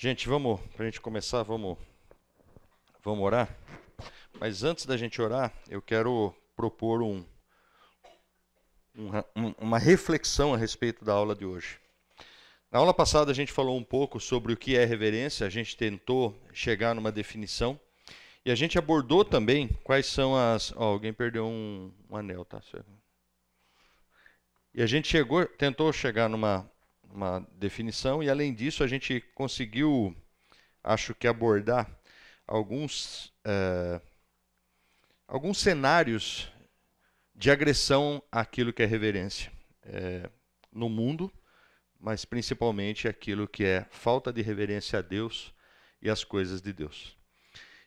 Gente, para a gente começar, vamos orar. Mas antes da gente orar, eu quero propor uma reflexão a respeito da aula de hoje. Na aula passada a gente falou um pouco sobre o que é reverência, a gente tentou chegar numa definição e a gente abordou também quais são as... alguém perdeu um anel, tá? E a gente tentou chegar numa definição e além disso a gente conseguiu, acho que abordar alguns cenários de agressão àquilo que é reverência no mundo, mas principalmente aquilo que é falta de reverência a Deus e às coisas de Deus.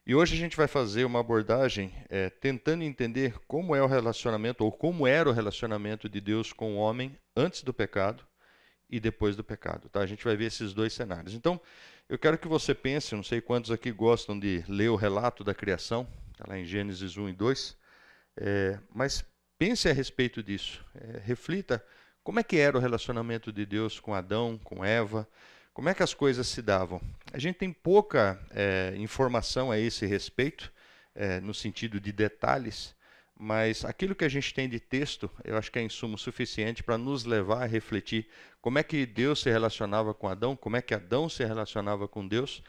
E hoje a gente vai fazer uma abordagem tentando entender como é o relacionamento, ou como era o relacionamento de Deus com o homem antes do pecado e depois do pecado. Tá? A gente vai ver esses dois cenários. Então, eu quero que você pense, não sei quantos aqui gostam de ler o relato da criação, está lá em Gênesis 1 e 2, mas pense a respeito disso. Reflita como é que era o relacionamento de Deus com Adão, com Eva, como é que as coisas se davam. A gente tem pouca informação a esse respeito, no sentido de detalhes, mas aquilo que a gente tem de texto, eu acho que é insumo suficiente para nos levar a refletir como é que Deus se relacionava com Adão, como é que Adão se relacionava com Deus,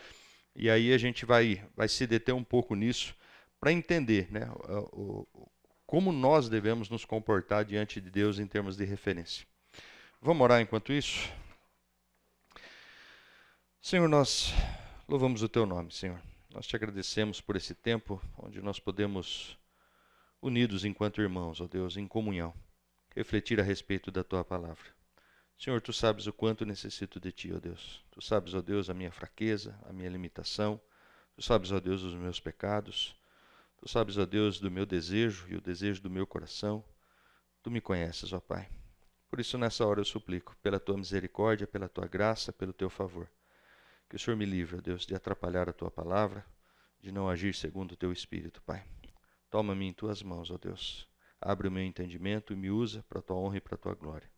e aí a gente vai se deter um pouco nisso para entender, né, como nós devemos nos comportar diante de Deus em termos de referência. Vamos orar enquanto isso? Senhor, nós louvamos o Teu nome, Senhor. Nós te agradecemos por esse tempo onde nós podemos, unidos enquanto irmãos, ó Deus, em comunhão, refletir a respeito da Tua palavra. Senhor, Tu sabes o quanto necessito de Ti, ó Deus. Tu sabes, ó Deus, a minha fraqueza, a minha limitação. Tu sabes, ó Deus, os meus pecados. Tu sabes, ó Deus, do meu desejo e o desejo do meu coração. Tu me conheces, ó Pai. Por isso, nessa hora eu suplico, pela Tua misericórdia, pela Tua graça, pelo Teu favor, que o Senhor me livre, ó Deus, de atrapalhar a Tua palavra, de não agir segundo o Teu Espírito, Pai. Toma-me em Tuas mãos, ó Deus. Abre o meu entendimento e me usa para a Tua honra e para a Tua glória.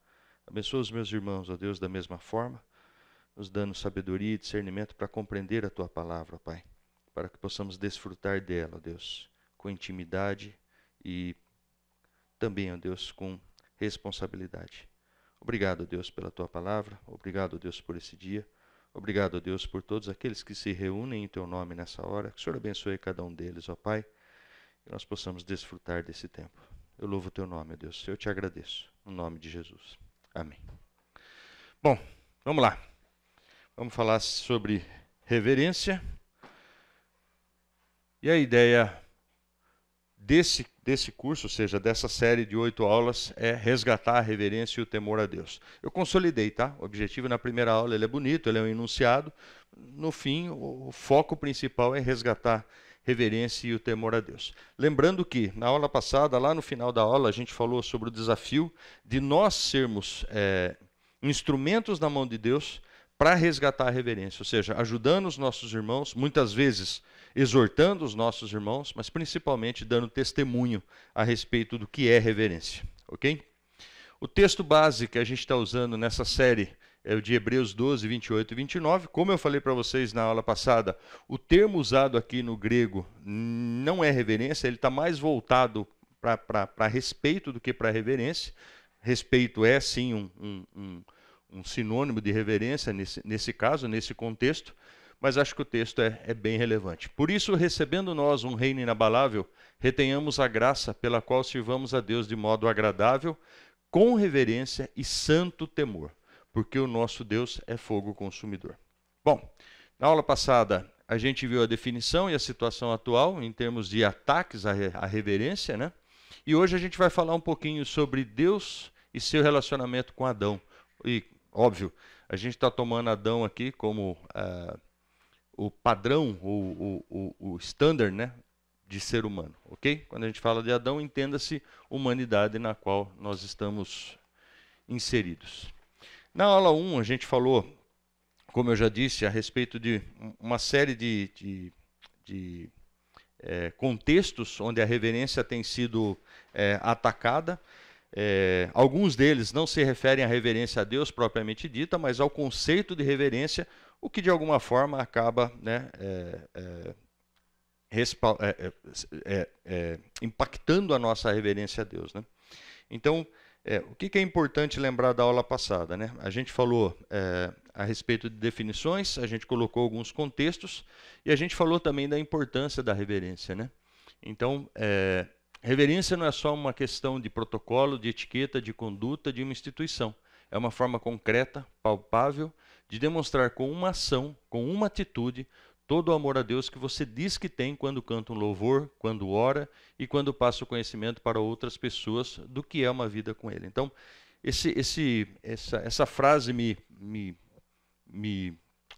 Abençoa os meus irmãos, ó Deus, da mesma forma, nos dando sabedoria e discernimento para compreender a Tua palavra, ó Pai, para que possamos desfrutar dela, ó Deus, com intimidade e também, ó Deus, com responsabilidade. Obrigado, ó Deus, pela Tua palavra. Obrigado, ó Deus, por esse dia. Obrigado, ó Deus, por todos aqueles que se reúnem em Teu nome nessa hora. Que o Senhor abençoe cada um deles, ó Pai, que nós possamos desfrutar desse tempo. Eu louvo o Teu nome, ó Deus. Eu te agradeço. No nome de Jesus. Amém. Bom, vamos lá. Vamos falar sobre reverência. E a ideia desse curso, ou seja, dessa série de 8 aulas, é resgatar a reverência e o temor a Deus. Eu consolidei, tá? O objetivo na primeira aula ele é bonito, ele é um enunciado. No fim, o foco principal é resgatar reverência e o temor a Deus. Lembrando que, na aula passada, lá no final da aula, a gente falou sobre o desafio de nós sermos instrumentos na mão de Deus para resgatar a reverência, ou seja, ajudando os nossos irmãos, muitas vezes exortando os nossos irmãos, mas principalmente dando testemunho a respeito do que é reverência, ok? O texto base que a gente está usando nessa série é o de Hebreus 12, 28 e 29. Como eu falei para vocês na aula passada, o termo usado aqui no grego não é reverência, ele está mais voltado para respeito do que para reverência. Respeito é, sim, um sinônimo de reverência nesse caso, nesse contexto, mas acho que o texto é bem relevante. Por isso, recebendo nós um reino inabalável, retenhamos a graça pela qual sirvamos a Deus de modo agradável, com reverência e santo temor, porque o nosso Deus é fogo consumidor. Bom, na aula passada a gente viu a definição e a situação atual em termos de ataques à reverência, né? E hoje a gente vai falar um pouquinho sobre Deus e seu relacionamento com Adão. E, óbvio, a gente está tomando Adão aqui como o padrão, o standard, né, de ser humano, ok? Quando a gente fala de Adão, entenda-se humanidade na qual nós estamos inseridos. Na aula 1, a gente falou, como eu já disse, a respeito de uma série de contextos onde a reverência tem sido atacada. Alguns deles não se referem à reverência a Deus propriamente dita, mas ao conceito de reverência, o que de alguma forma acaba, né, impactando a nossa reverência a Deus, né? Então, o que é importante lembrar da aula passada, né? A gente falou a respeito de definições, a gente colocou alguns contextos e a gente falou também da importância da reverência, né? Então, reverência não é só uma questão de protocolo, de etiqueta, de conduta de uma instituição. É uma forma concreta, palpável, de demonstrar com uma ação, com uma atitude, todo o amor a Deus que você diz que tem quando canta um louvor, quando ora e quando passa o conhecimento para outras pessoas do que é uma vida com Ele. Então, essa frase me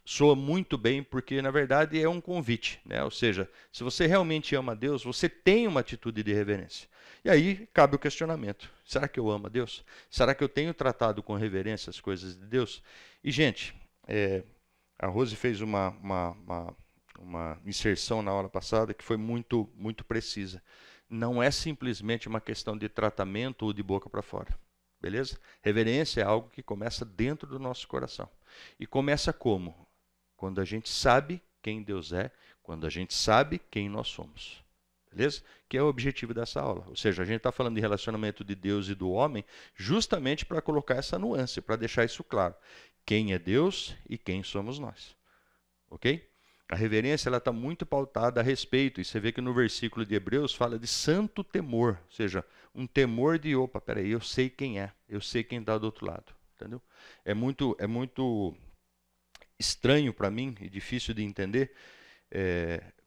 soa muito bem, porque na verdade é um convite, né? Ou seja, se você realmente ama a Deus, você tem uma atitude de reverência. E aí cabe o questionamento: será que eu amo a Deus? Será que eu tenho tratado com reverência as coisas de Deus? E, gente, a Rose fez uma inserção na aula passada que foi muito, muito precisa. Não é simplesmente uma questão de tratamento ou de boca para fora. Beleza? Reverência é algo que começa dentro do nosso coração. E começa como? Quando a gente sabe quem Deus é, quando a gente sabe quem nós somos. Beleza? Que é o objetivo dessa aula. Ou seja, a gente está falando de relacionamento de Deus e do homem justamente para colocar essa nuance, para deixar isso claro. Quem é Deus e quem somos nós. Ok? A reverência está muito pautada a respeito, e você vê que no versículo de Hebreus fala de santo temor, ou seja, um temor de, opa, peraí, eu sei quem é, eu sei quem está do outro lado, entendeu? É muito estranho para mim e difícil de entender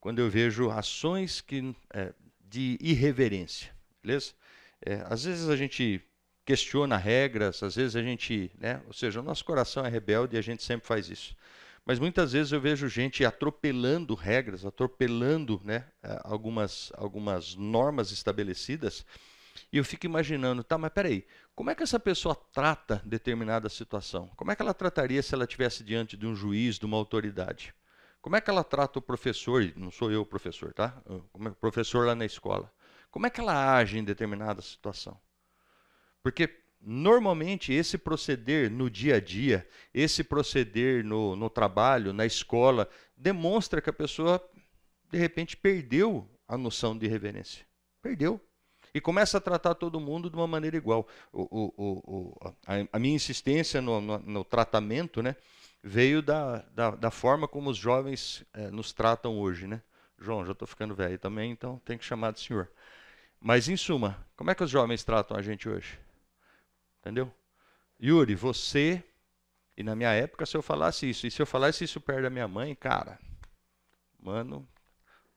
quando eu vejo ações de irreverência, beleza? Às vezes a gente questiona regras, às vezes a gente, né, ou seja, o nosso coração é rebelde e a gente sempre faz isso. Mas muitas vezes eu vejo gente atropelando regras, atropelando, né, algumas normas estabelecidas, e eu fico imaginando, tá, mas peraí, como é que essa pessoa trata determinada situação? Como é que ela trataria se ela estivesse diante de um juiz, de uma autoridade? Como é que ela trata o professor, e não sou eu o professor, tá? Como é o professor lá na escola? Como é que ela age em determinada situação? Porque normalmente esse proceder no dia a dia, esse proceder no trabalho, na escola, demonstra que a pessoa, de repente, perdeu a noção de reverência. Perdeu. E começa a tratar todo mundo de uma maneira igual. A minha insistência no tratamento, né, veio da forma como os jovens nos tratam hoje. Né? João, já estou ficando velho também, então tem que chamar de senhor. Mas, em suma, como é que os jovens tratam a gente hoje? Entendeu? Yuri, você, e na minha época, se eu falasse isso, e se eu falasse isso perto da minha mãe, cara, mano,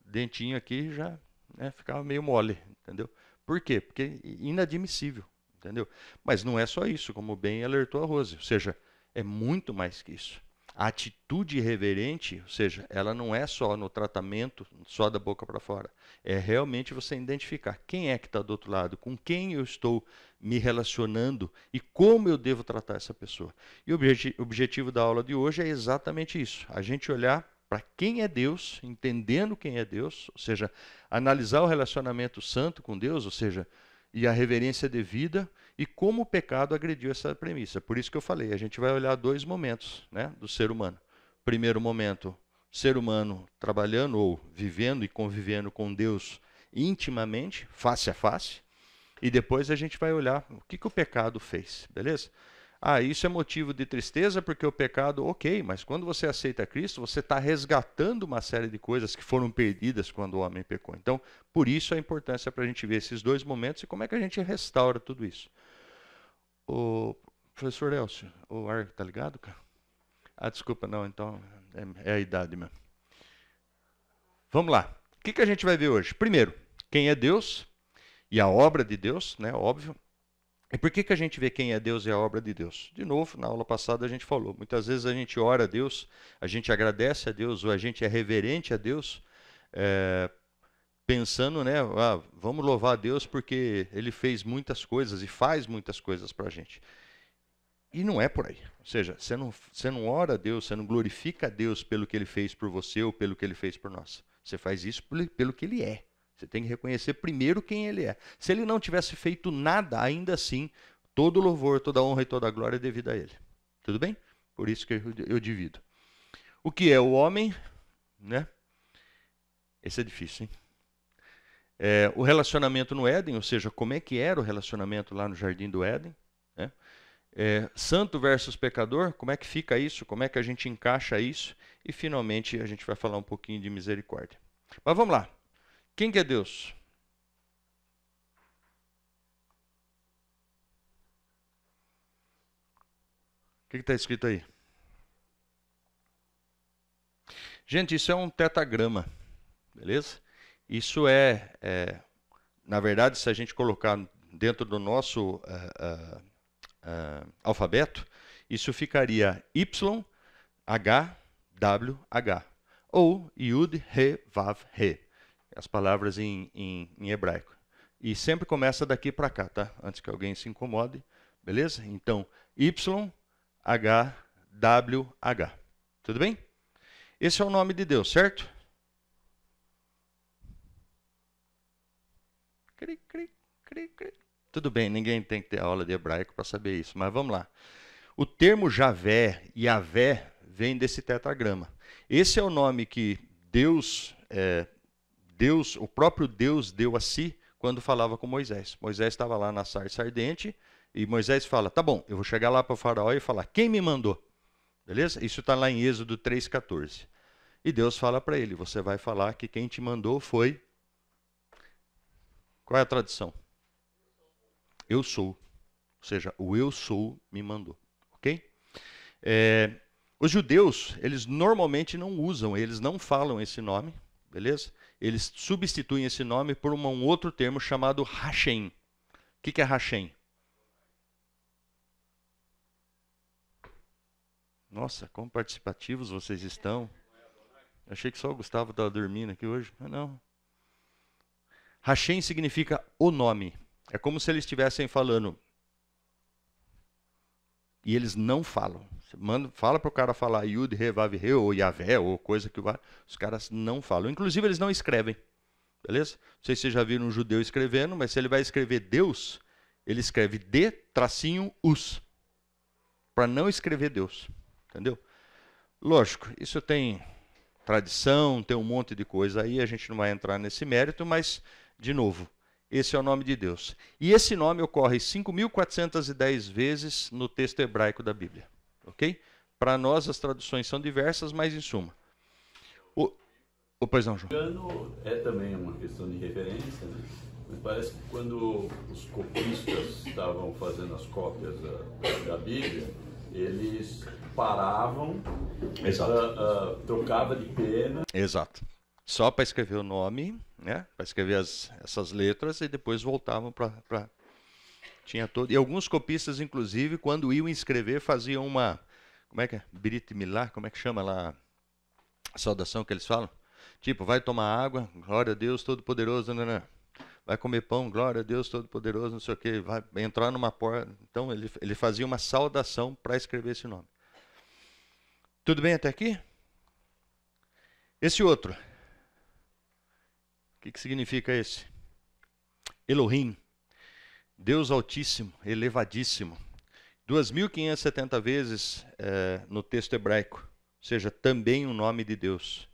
dentinho aqui já, né, ficava meio mole, entendeu? Por quê? Porque é inadmissível, entendeu? Mas não é só isso, como bem alertou a Rose, ou seja, é muito mais que isso. A atitude irreverente, ou seja, ela não é só no tratamento, só da boca para fora. É realmente você identificar quem é que está do outro lado, com quem eu estou me relacionando e como eu devo tratar essa pessoa. E o objetivo da aula de hoje é exatamente isso. A gente olhar para quem é Deus, entendendo quem é Deus, ou seja, analisar o relacionamento santo com Deus, ou seja, e a reverência devida, e como o pecado agrediu essa premissa. Por isso que eu falei, a gente vai olhar dois momentos, né, do ser humano. Primeiro momento, ser humano trabalhando ou vivendo e convivendo com Deus intimamente, face a face. E depois a gente vai olhar o que o pecado fez, beleza? Ah, isso é motivo de tristeza porque o pecado, ok, mas quando você aceita Cristo, você está resgatando uma série de coisas que foram perdidas quando o homem pecou. Então, por isso a importância para a gente ver esses dois momentos e como é que a gente restaura tudo isso. O professor Elcio, o ar tá ligado, cara? Ah, desculpa, não, então é a idade mesmo. Vamos lá. O que a gente vai ver hoje? Primeiro, quem é Deus e a obra de Deus, né? Óbvio. E por que a gente vê quem é Deus e a obra de Deus? De novo, na aula passada a gente falou, muitas vezes a gente ora a Deus, a gente agradece a Deus, ou a gente é reverente a Deus, pensando, né, vamos louvar a Deus porque Ele fez muitas coisas e faz muitas coisas para a gente. E não é por aí. Ou seja, você não ora a Deus, você não glorifica a Deus pelo que Ele fez por você ou pelo que Ele fez por nós. Você faz isso pelo que Ele é. Você tem que reconhecer primeiro quem Ele é. Se Ele não tivesse feito nada, ainda assim, todo louvor, toda honra e toda glória é devida a Ele. Tudo bem? Por isso que eu divido. O que é o homem, né? Esse é difícil, hein? O relacionamento no Éden, ou seja, como é que era o relacionamento lá no Jardim do Éden, né? Santo versus pecador, como é que fica isso? Como é que a gente encaixa isso? E finalmente a gente vai falar um pouquinho de misericórdia. Mas vamos lá. Quem que é Deus? O que está escrito aí? Gente, isso é um tetagrama, beleza? Isso na verdade, se a gente colocar dentro do nosso alfabeto, isso ficaria YHWH, ou Yud, He, Vav, He, as palavras em hebraico. E sempre começa daqui para cá, tá? Antes que alguém se incomode, beleza? Então, YHWH. Tudo bem? Esse é o nome de Deus, certo? Tudo bem, ninguém tem que ter aula de hebraico para saber isso, mas vamos lá. O termo Javé e Yavé vem desse tetragrama. Esse é o nome que Deus, o próprio Deus deu a si quando falava com Moisés. Moisés estava lá na sarça ardente e Moisés fala, tá bom, eu vou chegar lá para o faraó e falar, quem me mandou? Beleza? Isso está lá em Êxodo 3,14. E Deus fala para ele, você vai falar que quem te mandou foi... Qual é a tradução? Eu sou. Ou seja, o eu sou me mandou. Ok? Os judeus, eles normalmente não usam, eles não falam esse nome, beleza? Eles substituem esse nome por um outro termo chamado Hashem. O que é Hashem? Nossa, como participativos vocês estão. Achei que só o Gustavo estava dormindo aqui hoje, mas não. Hashem significa o nome. É como se eles estivessem falando. E eles não falam. Você fala para o cara falar Yud, He, Vav, He, ou Yavé, ou coisa que vai. Os caras não falam. Inclusive, eles não escrevem. Beleza? Não sei se vocês já viram um judeu escrevendo, mas se ele vai escrever Deus, ele escreve D-us. Para não escrever Deus. Entendeu? Lógico, isso tem tradição, tem um monte de coisa aí, a gente não vai entrar nesse mérito, mas, de novo, esse é o nome de Deus. E esse nome ocorre 5.410 vezes no texto hebraico da Bíblia. Ok? Para nós as traduções são diversas, mas em suma. Pois não, João? É também uma questão de referência, né? Mas parece que quando os copistas estavam fazendo as cópias da Bíblia, eles paravam, trocava de pena. Exato. Só para escrever o nome, né? Para escrever essas letras e depois voltavam para... Tinha todo... E alguns copistas, inclusive, quando iam escrever, faziam uma... Como é que é? Brit Milá? Como é que chama lá a saudação que eles falam? Tipo, vai tomar água, glória a Deus Todo-Poderoso, né? Vai comer pão, glória a Deus Todo-Poderoso, não sei o quê, vai entrar numa porta. Então, ele fazia uma saudação para escrever esse nome. Tudo bem até aqui? Esse outro. O que significa esse? Elohim, Deus Altíssimo, elevadíssimo. 2.570 vezes no texto hebraico, ou seja, também um nome de Deus.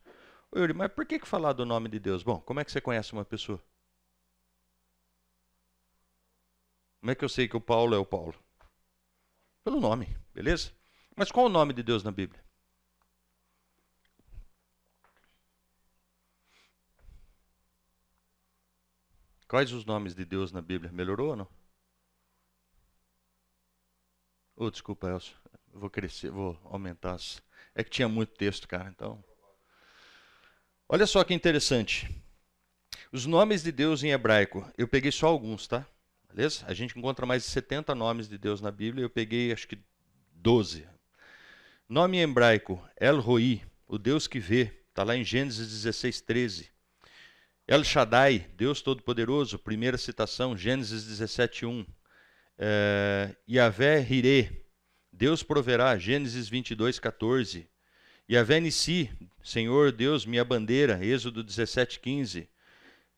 Ô, Yuri, mas por que falar do nome de Deus? Bom, como é que você conhece uma pessoa? Como é que eu sei que o Paulo é o Paulo? Pelo nome, beleza? Mas qual é o nome de Deus na Bíblia? Quais os nomes de Deus na Bíblia? Melhorou ou não? Oh, desculpa, Elcio. Eu vou crescer, vou aumentar as... É que tinha muito texto, cara, então... Olha só que interessante. Os nomes de Deus em hebraico, eu peguei só alguns, tá? Beleza? A gente encontra mais de 70 nomes de Deus na Bíblia, eu peguei acho que 12. Nome em hebraico, El Roi, o Deus que vê, está lá em Gênesis 16, 13. El Shaddai, Deus Todo-Poderoso, primeira citação, Gênesis 17, 1. Yavé Hirê, Deus proverá, Gênesis 22, 14. Yavé Nissi, Senhor Deus, minha bandeira, Êxodo 17, 15.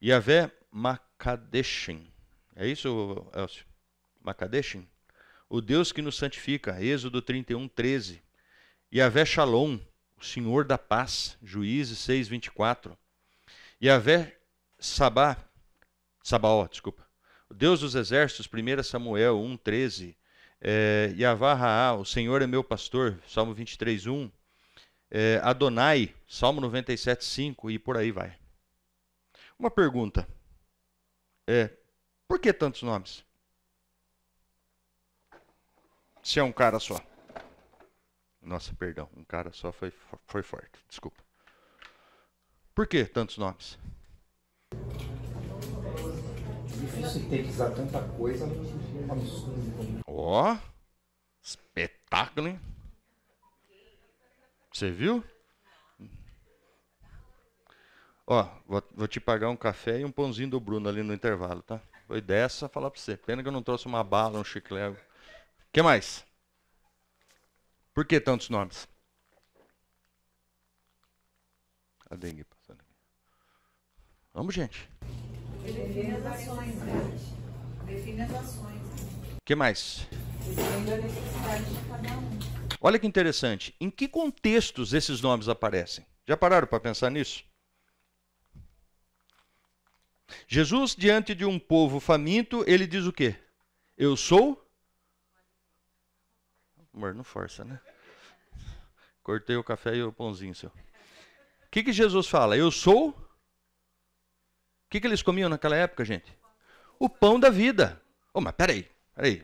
Yavé Makadeshin, é isso, Elcio? Makadeshin? O Deus que nos santifica, Êxodo 31, 13. Yavé Shalom, o Senhor da paz, Juízes 6:24. Yahvé Sabaó, desculpa. O Deus dos exércitos, 1 Samuel 1:13. Yahvá Raá, o Senhor é meu pastor, Salmo 23:1. Adonai, Salmo 97:5 e por aí vai. Uma pergunta. Por que tantos nomes? Se é um cara só. Nossa, perdão, um cara só foi forte, desculpa. Por que tantos nomes? Difícil sintetizar tanta coisa. Ó, espetáculo, hein? Você viu? Ó, vou te pagar um café e um pãozinho do Bruno ali no intervalo, tá? Foi dessa falar pra você. Pena que eu não trouxe uma bala, um chiclete. O que mais? Por que tantos nomes? A dengue passando aqui. Vamos, gente. Define as ações, né? Define as ações. O que mais? Define a necessidade de cada um. Olha que interessante. Em que contextos esses nomes aparecem? Já pararam para pensar nisso? Jesus, diante de um povo faminto, ele diz o quê? Eu sou... Amor, não força, né? Cortei o café e o pãozinho seu. O que Jesus fala? Eu sou... O que eles comiam naquela época, gente? O pão da vida. Oh, mas peraí.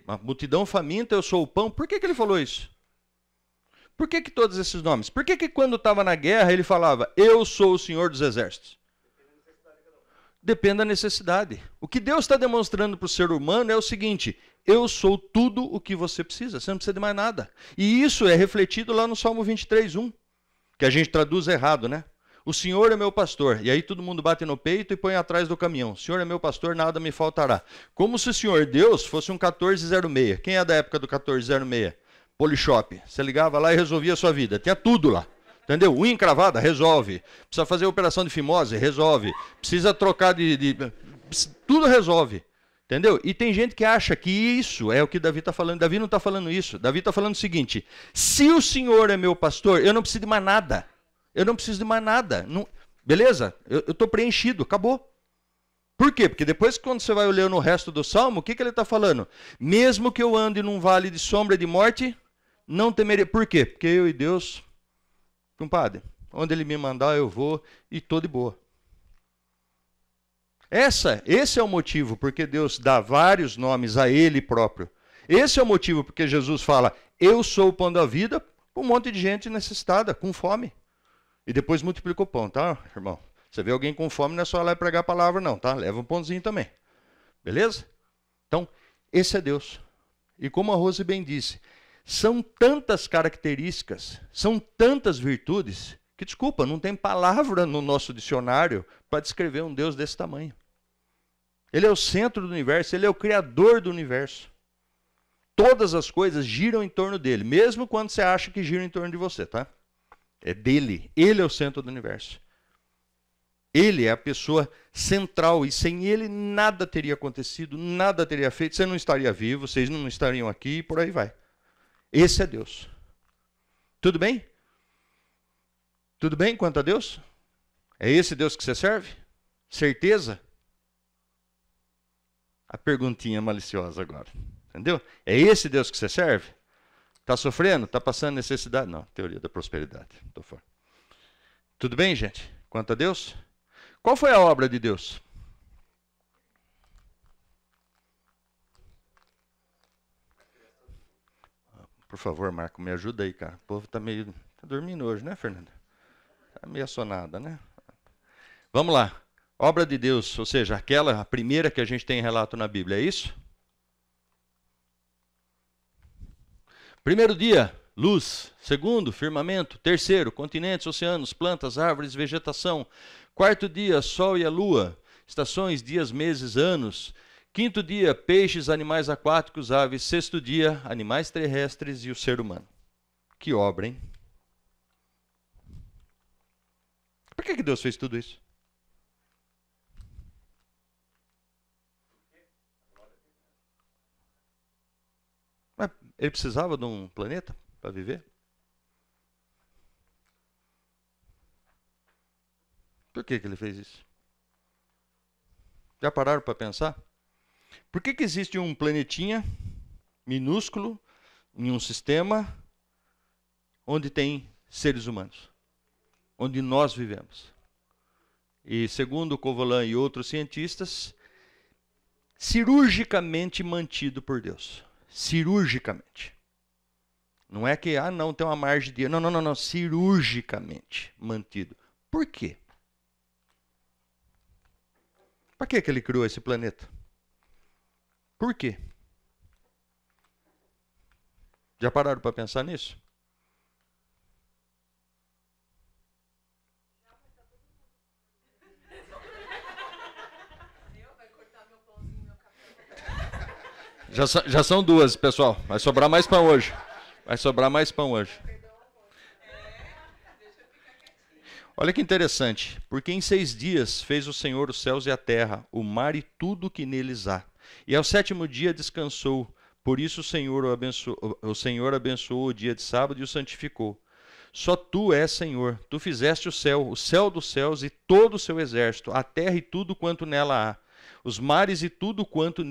Uma multidão faminta, eu sou o pão. Por que ele falou isso? Por que todos esses nomes? Por que quando estava na guerra ele falava, eu sou o Senhor dos Exércitos? Depende da necessidade. O que Deus está demonstrando para o ser humano é o seguinte, eu sou tudo o que você precisa, você não precisa de mais nada. E isso é refletido lá no Salmo 23:1, que a gente traduz errado, né? O Senhor é meu pastor. E aí todo mundo bate no peito e põe atrás do caminhão. O Senhor é meu pastor, nada me faltará. Como se o Senhor Deus fosse um 1406. Quem é da época do 1406? Polishop. Você ligava lá e resolvia a sua vida. Tinha tudo lá. Entendeu? Unha encravada, resolve. Precisa fazer operação de fimose, resolve. Precisa trocar tudo resolve. Entendeu? E tem gente que acha que isso é o que Davi está falando. Davi não está falando isso. Davi está falando o seguinte, se o Senhor é meu pastor, eu não preciso de mais nada. Eu não preciso de mais nada. Não, beleza? Eu estou preenchido, acabou. Por quê? Porque depois, quando você vai olhando o resto do Salmo, o que ele está falando? Mesmo que eu ande num vale de sombra e de morte, não temerei. Por quê? Porque eu e Deus, compadre, onde ele me mandar eu vou e estou de boa. Esse é o motivo porque Deus dá vários nomes a ele próprio. Esse é o motivo porque Jesus fala, eu sou o pão da vida, para um monte de gente necessitada, com fome. E depois multiplicou o pão, tá, irmão? Você vê alguém com fome, não é só lá e pregar a palavra, não, tá? Leva um pãozinho também. Beleza? Então, esse é Deus. E como a Rose bem disse, são tantas características, são tantas virtudes, que, desculpa, não tem palavra no nosso dicionário para descrever um Deus desse tamanho. Ele é o centro do universo, ele é o criador do universo. Todas as coisas giram em torno dele, mesmo quando você acha que giram em torno de você, tá? É dele. Ele é o centro do universo. Ele é a pessoa central e sem ele nada teria acontecido, nada teria feito. Você não estaria vivo, vocês não estariam aqui e por aí vai. Esse é Deus. Tudo bem? Tudo bem quanto a Deus? É esse Deus que você serve? Certeza? A perguntinha maliciosa agora. Entendeu? É esse Deus que você serve? Está sofrendo? Está passando necessidade? Não, teoria da prosperidade. Estou fora. Tudo bem, gente? Quanto a Deus? Qual foi a obra de Deus? Por favor, Marco, me ajuda aí, cara. O povo está meio... Está dormindo hoje, né, Fernanda? Está meio assonada, né? Vamos lá. Obra de Deus, ou seja, a primeira que a gente tem relato na Bíblia, é isso? Primeiro dia, luz. Segundo, firmamento. Terceiro, continentes, oceanos, plantas, árvores, vegetação. Quarto dia, sol e a lua. Estações, dias, meses, anos. Quinto dia, peixes, animais aquáticos, aves. Sexto dia, animais terrestres e o ser humano. Que obra, hein? Por que Deus fez tudo isso? Ele precisava de um planeta para viver? Por que ele fez isso? Já pararam para pensar? Por que existe um planetinha minúsculo em um sistema onde tem seres humanos? Onde nós vivemos. E segundo Covolan e outros cientistas, cirurgicamente mantido por Deus. Cirurgicamente. Não é que, não, tem uma margem de... Não. Cirurgicamente mantido. Por quê? Para que ele criou esse planeta? Por quê? Já pararam para pensar nisso? Já são duas, pessoal. Vai sobrar mais pão hoje. Olha que interessante. Porque em 6 dias fez o Senhor os céus e a terra, o mar e tudo o que neles há. E ao 7º dia descansou. Por isso o Senhor abençoou o dia de sábado e o santificou. Só tu és Senhor. Tu fizeste o céu dos céus e todo o seu exército, a terra e tudo quanto nela há, os mares e tudo quanto há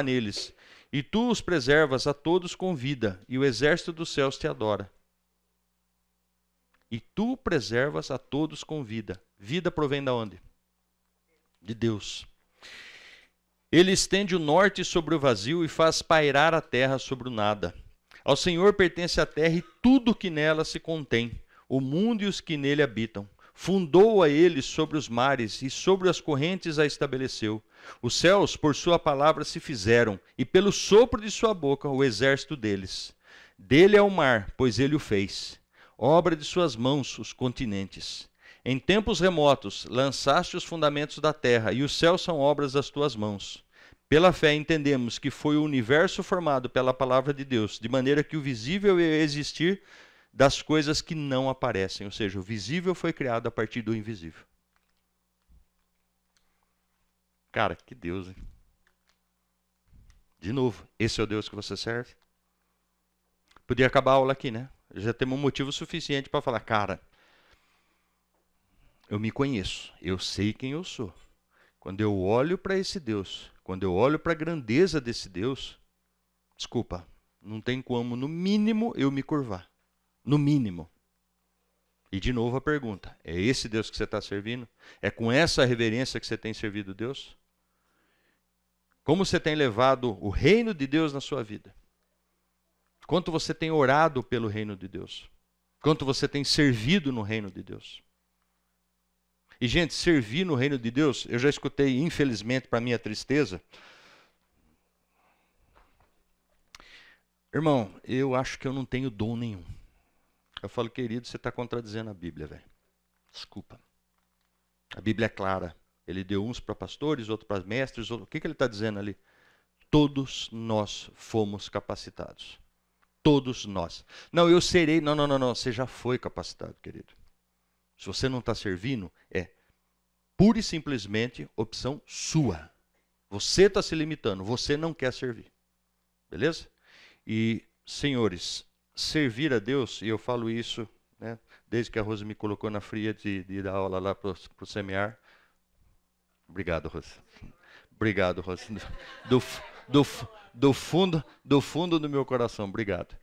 neles. E tu os preservas a todos com vida, e o exército dos céus te adora. E tu preservas a todos com vida. Vida provém de onde? De Deus. Ele estende o norte sobre o vazio e faz pairar a terra sobre o nada. Ao Senhor pertence a terra e tudo que nela se contém, o mundo e os que nele habitam. Fundou a ele sobre os mares e sobre as correntes a estabeleceu. Os céus, por sua palavra, se fizeram, e pelo sopro de sua boca, o exército deles. Dele é o mar, pois ele o fez. Obra de suas mãos, os continentes. Em tempos remotos, lançaste os fundamentos da terra, e os céus são obras das tuas mãos. Pela fé entendemos que foi o universo formado pela palavra de Deus, de maneira que o visível ia existir das coisas que não aparecem. Ou seja, o visível foi criado a partir do invisível. Cara, que Deus, hein? De novo, esse é o Deus que você serve? Podia acabar a aula aqui, né? Já temos um motivo suficiente para falar, cara, eu me conheço, eu sei quem eu sou. Quando eu olho para esse Deus, quando eu olho para a grandeza desse Deus, desculpa, não tem como, no mínimo, eu me curvar. No mínimo. E de novo a pergunta, é esse Deus que você está servindo? É com essa reverência que você tem servido Deus? Como você tem levado o reino de Deus na sua vida? Quanto você tem orado pelo reino de Deus? Quanto você tem servido no reino de Deus? E, gente, servir no reino de Deus, eu já escutei, infelizmente, para minha tristeza. Irmão, eu acho que eu não tenho dom nenhum. Eu falo, querido, você está contradizendo a Bíblia, velho. Desculpa. A Bíblia é clara. Ele deu uns para pastores, outros para mestres. O que ele está dizendo ali? Todos nós fomos capacitados. Todos nós. Não, eu serei. Não. Você já foi capacitado, querido. Se você não está servindo, é pura e simplesmente opção sua. Você está se limitando, você não quer servir. Beleza? E, senhores, servir a Deus, e eu falo isso, né, desde que a Rosa me colocou na fria de dar aula lá para o SEMEAR. Obrigado, Rosa. Obrigado, Rosa. Do fundo do meu coração, obrigado.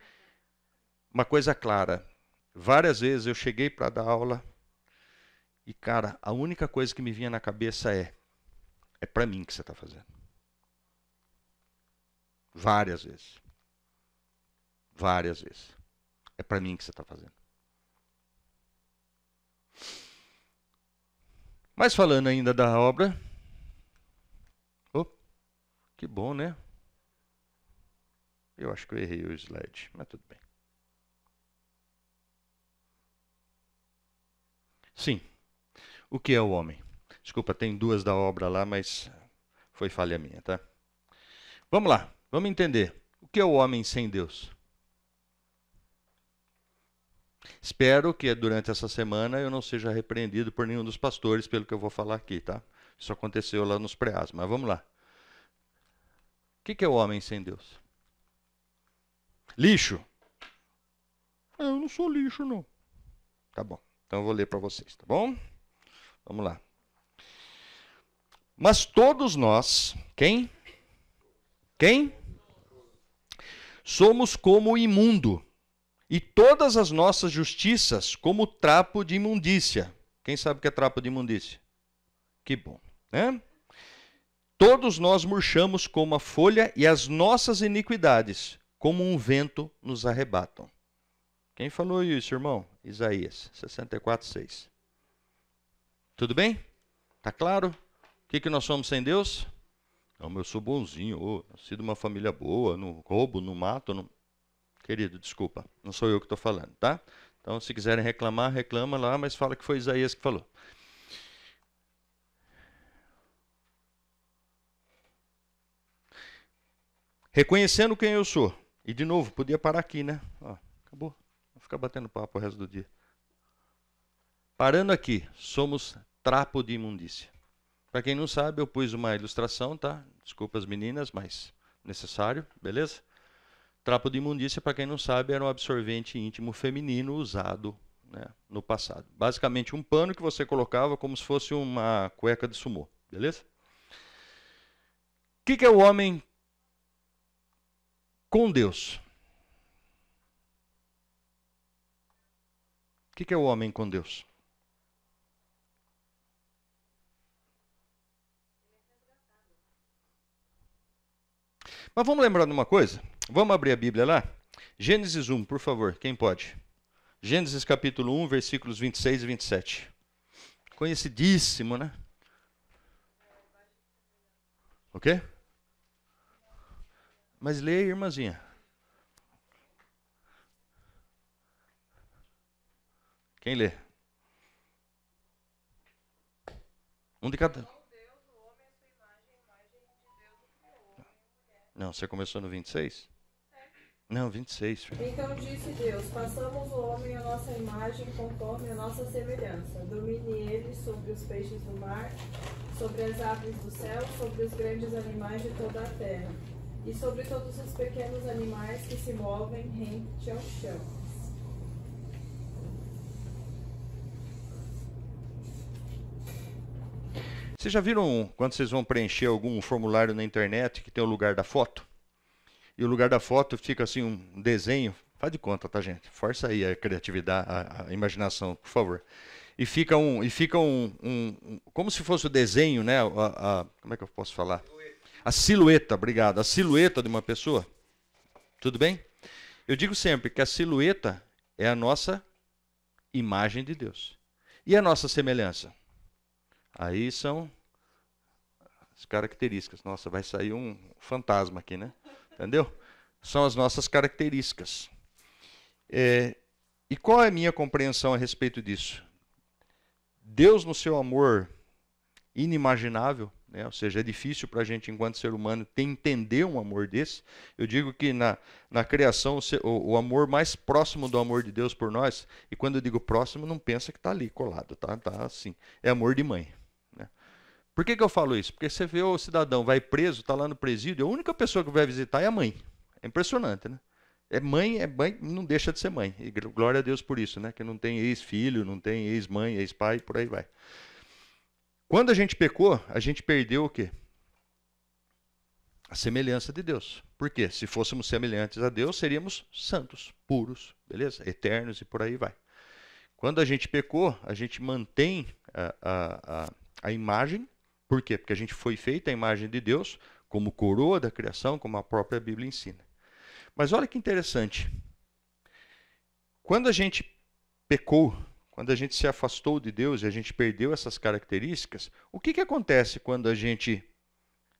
Uma coisa clara, várias vezes eu cheguei para dar aula e, cara, a única coisa que me vinha na cabeça é para mim que você está fazendo. Várias vezes. Várias vezes. É para mim que você está fazendo. Mas falando ainda da obra. Oh, que bom, né? Eu acho que eu errei o slide, mas tudo bem. Sim. O que é o homem? Desculpa, tem 2 da obra lá, mas foi falha minha, tá? Vamos lá, vamos entender. O que é o homem sem Deus? Espero que durante essa semana eu não seja repreendido por nenhum dos pastores pelo que eu vou falar aqui, tá? Isso aconteceu lá nos preás, mas vamos lá. O que é o homem sem Deus? Lixo. Eu não sou lixo, não. Tá bom, então eu vou ler para vocês, tá bom? Vamos lá. Mas todos nós, quem? Quem? Somos como o imundo, e todas as nossas justiças como trapo de imundícia. Quem sabe o que é trapo de imundícia? Que bom, né? Todos nós murchamos como a folha, e as nossas iniquidades, como um vento, nos arrebatam. Quem falou isso, irmão? Isaías 64:6. Tudo bem? Tá claro? O que nós somos sem Deus? Não, eu sou bonzinho, nasci de uma família boa, não roubo, não mato. Não... Querido, desculpa, não sou eu que estou falando, tá? Então, se quiserem reclamar, reclama lá, mas fala que foi Isaías que falou. Reconhecendo quem eu sou. E, de novo, podia parar aqui, né? Ó, acabou. Vou ficar batendo papo o resto do dia. Parando aqui, somos trapo de imundícia. Para quem não sabe, eu pus uma ilustração, tá? Desculpa as meninas, mas necessário, beleza? Trapo de imundícia, para quem não sabe, era um absorvente íntimo feminino usado, né, no passado. Basicamente um pano que você colocava como se fosse uma cueca de sumô, beleza? O que é o homem com Deus? O que é o homem com Deus? Mas vamos lembrar de uma coisa? Vamos abrir a Bíblia lá? Gênesis 1, por favor, quem pode? Gênesis capítulo 1, versículos 26 e 27. Conhecidíssimo, né? O quê? Mas leia aí, irmãzinha. Quem lê? Um de cada... Não, você começou no 26? Não, 26. Filho. Então disse Deus, façamos o homem à nossa imagem, conforme a nossa semelhança. Domine ele sobre os peixes do mar, sobre as aves do céu, sobre os grandes animais de toda a terra, e sobre todos os pequenos animais que se movem rente ao chão. Vocês já viram quando vocês vão preencher algum formulário na internet que tem o lugar da foto? E o lugar da foto fica assim um desenho. Faz de conta, tá, gente? Força aí a criatividade, a imaginação, por favor. E fica como se fosse o desenho, né? Como é que eu posso falar? A silhueta, obrigado. A silhueta de uma pessoa. Tudo bem? Eu digo sempre que a silhueta é a nossa imagem de Deus. E a nossa semelhança? Aí são as características. Nossa, vai sair um fantasma aqui, né? Entendeu? São as nossas características. E qual é a minha compreensão a respeito disso? Deus, no seu amor inimaginável, né? Ou seja, é difícil para a gente, enquanto ser humano, entender um amor desse. Eu digo que na criação, o amor mais próximo do amor de Deus por nós, e quando eu digo próximo, não pensa que está ali colado, tá? Tá assim, é amor de mãe. Por que eu falo isso? Porque você vê o cidadão, vai preso, está lá no presídio, a única pessoa que vai visitar é a mãe. É impressionante, né? É mãe, não deixa de ser mãe. E glória a Deus por isso, né? Que não tem ex-filho, não tem ex-mãe, ex-pai, por aí vai. Quando a gente pecou, a gente perdeu o quê? A semelhança de Deus. Por quê? Se fôssemos semelhantes a Deus, seríamos santos, puros, beleza? Eternos e por aí vai. Quando a gente pecou, a gente mantém a imagem. Por quê? Porque a gente foi feito à imagem de Deus, como coroa da criação, como a própria Bíblia ensina. Mas olha que interessante. Quando a gente pecou, quando a gente se afastou de Deus e a gente perdeu essas características, o que acontece quando a gente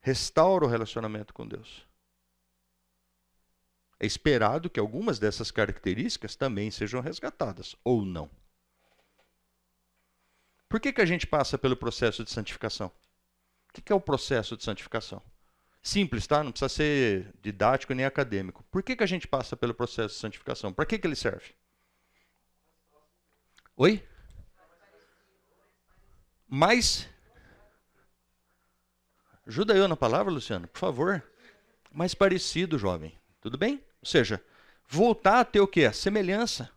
restaura o relacionamento com Deus? É esperado que algumas dessas características também sejam resgatadas, ou não. Por que a gente passa pelo processo de santificação? O que é o processo de santificação? Simples, tá? Não precisa ser didático nem acadêmico. Por que a gente passa pelo processo de santificação? Para que ele serve? Oi? Mais? Ajuda eu na palavra, Luciano, por favor. Mais parecido, jovem. Tudo bem? Ou seja, voltar a ter o quê? A semelhança.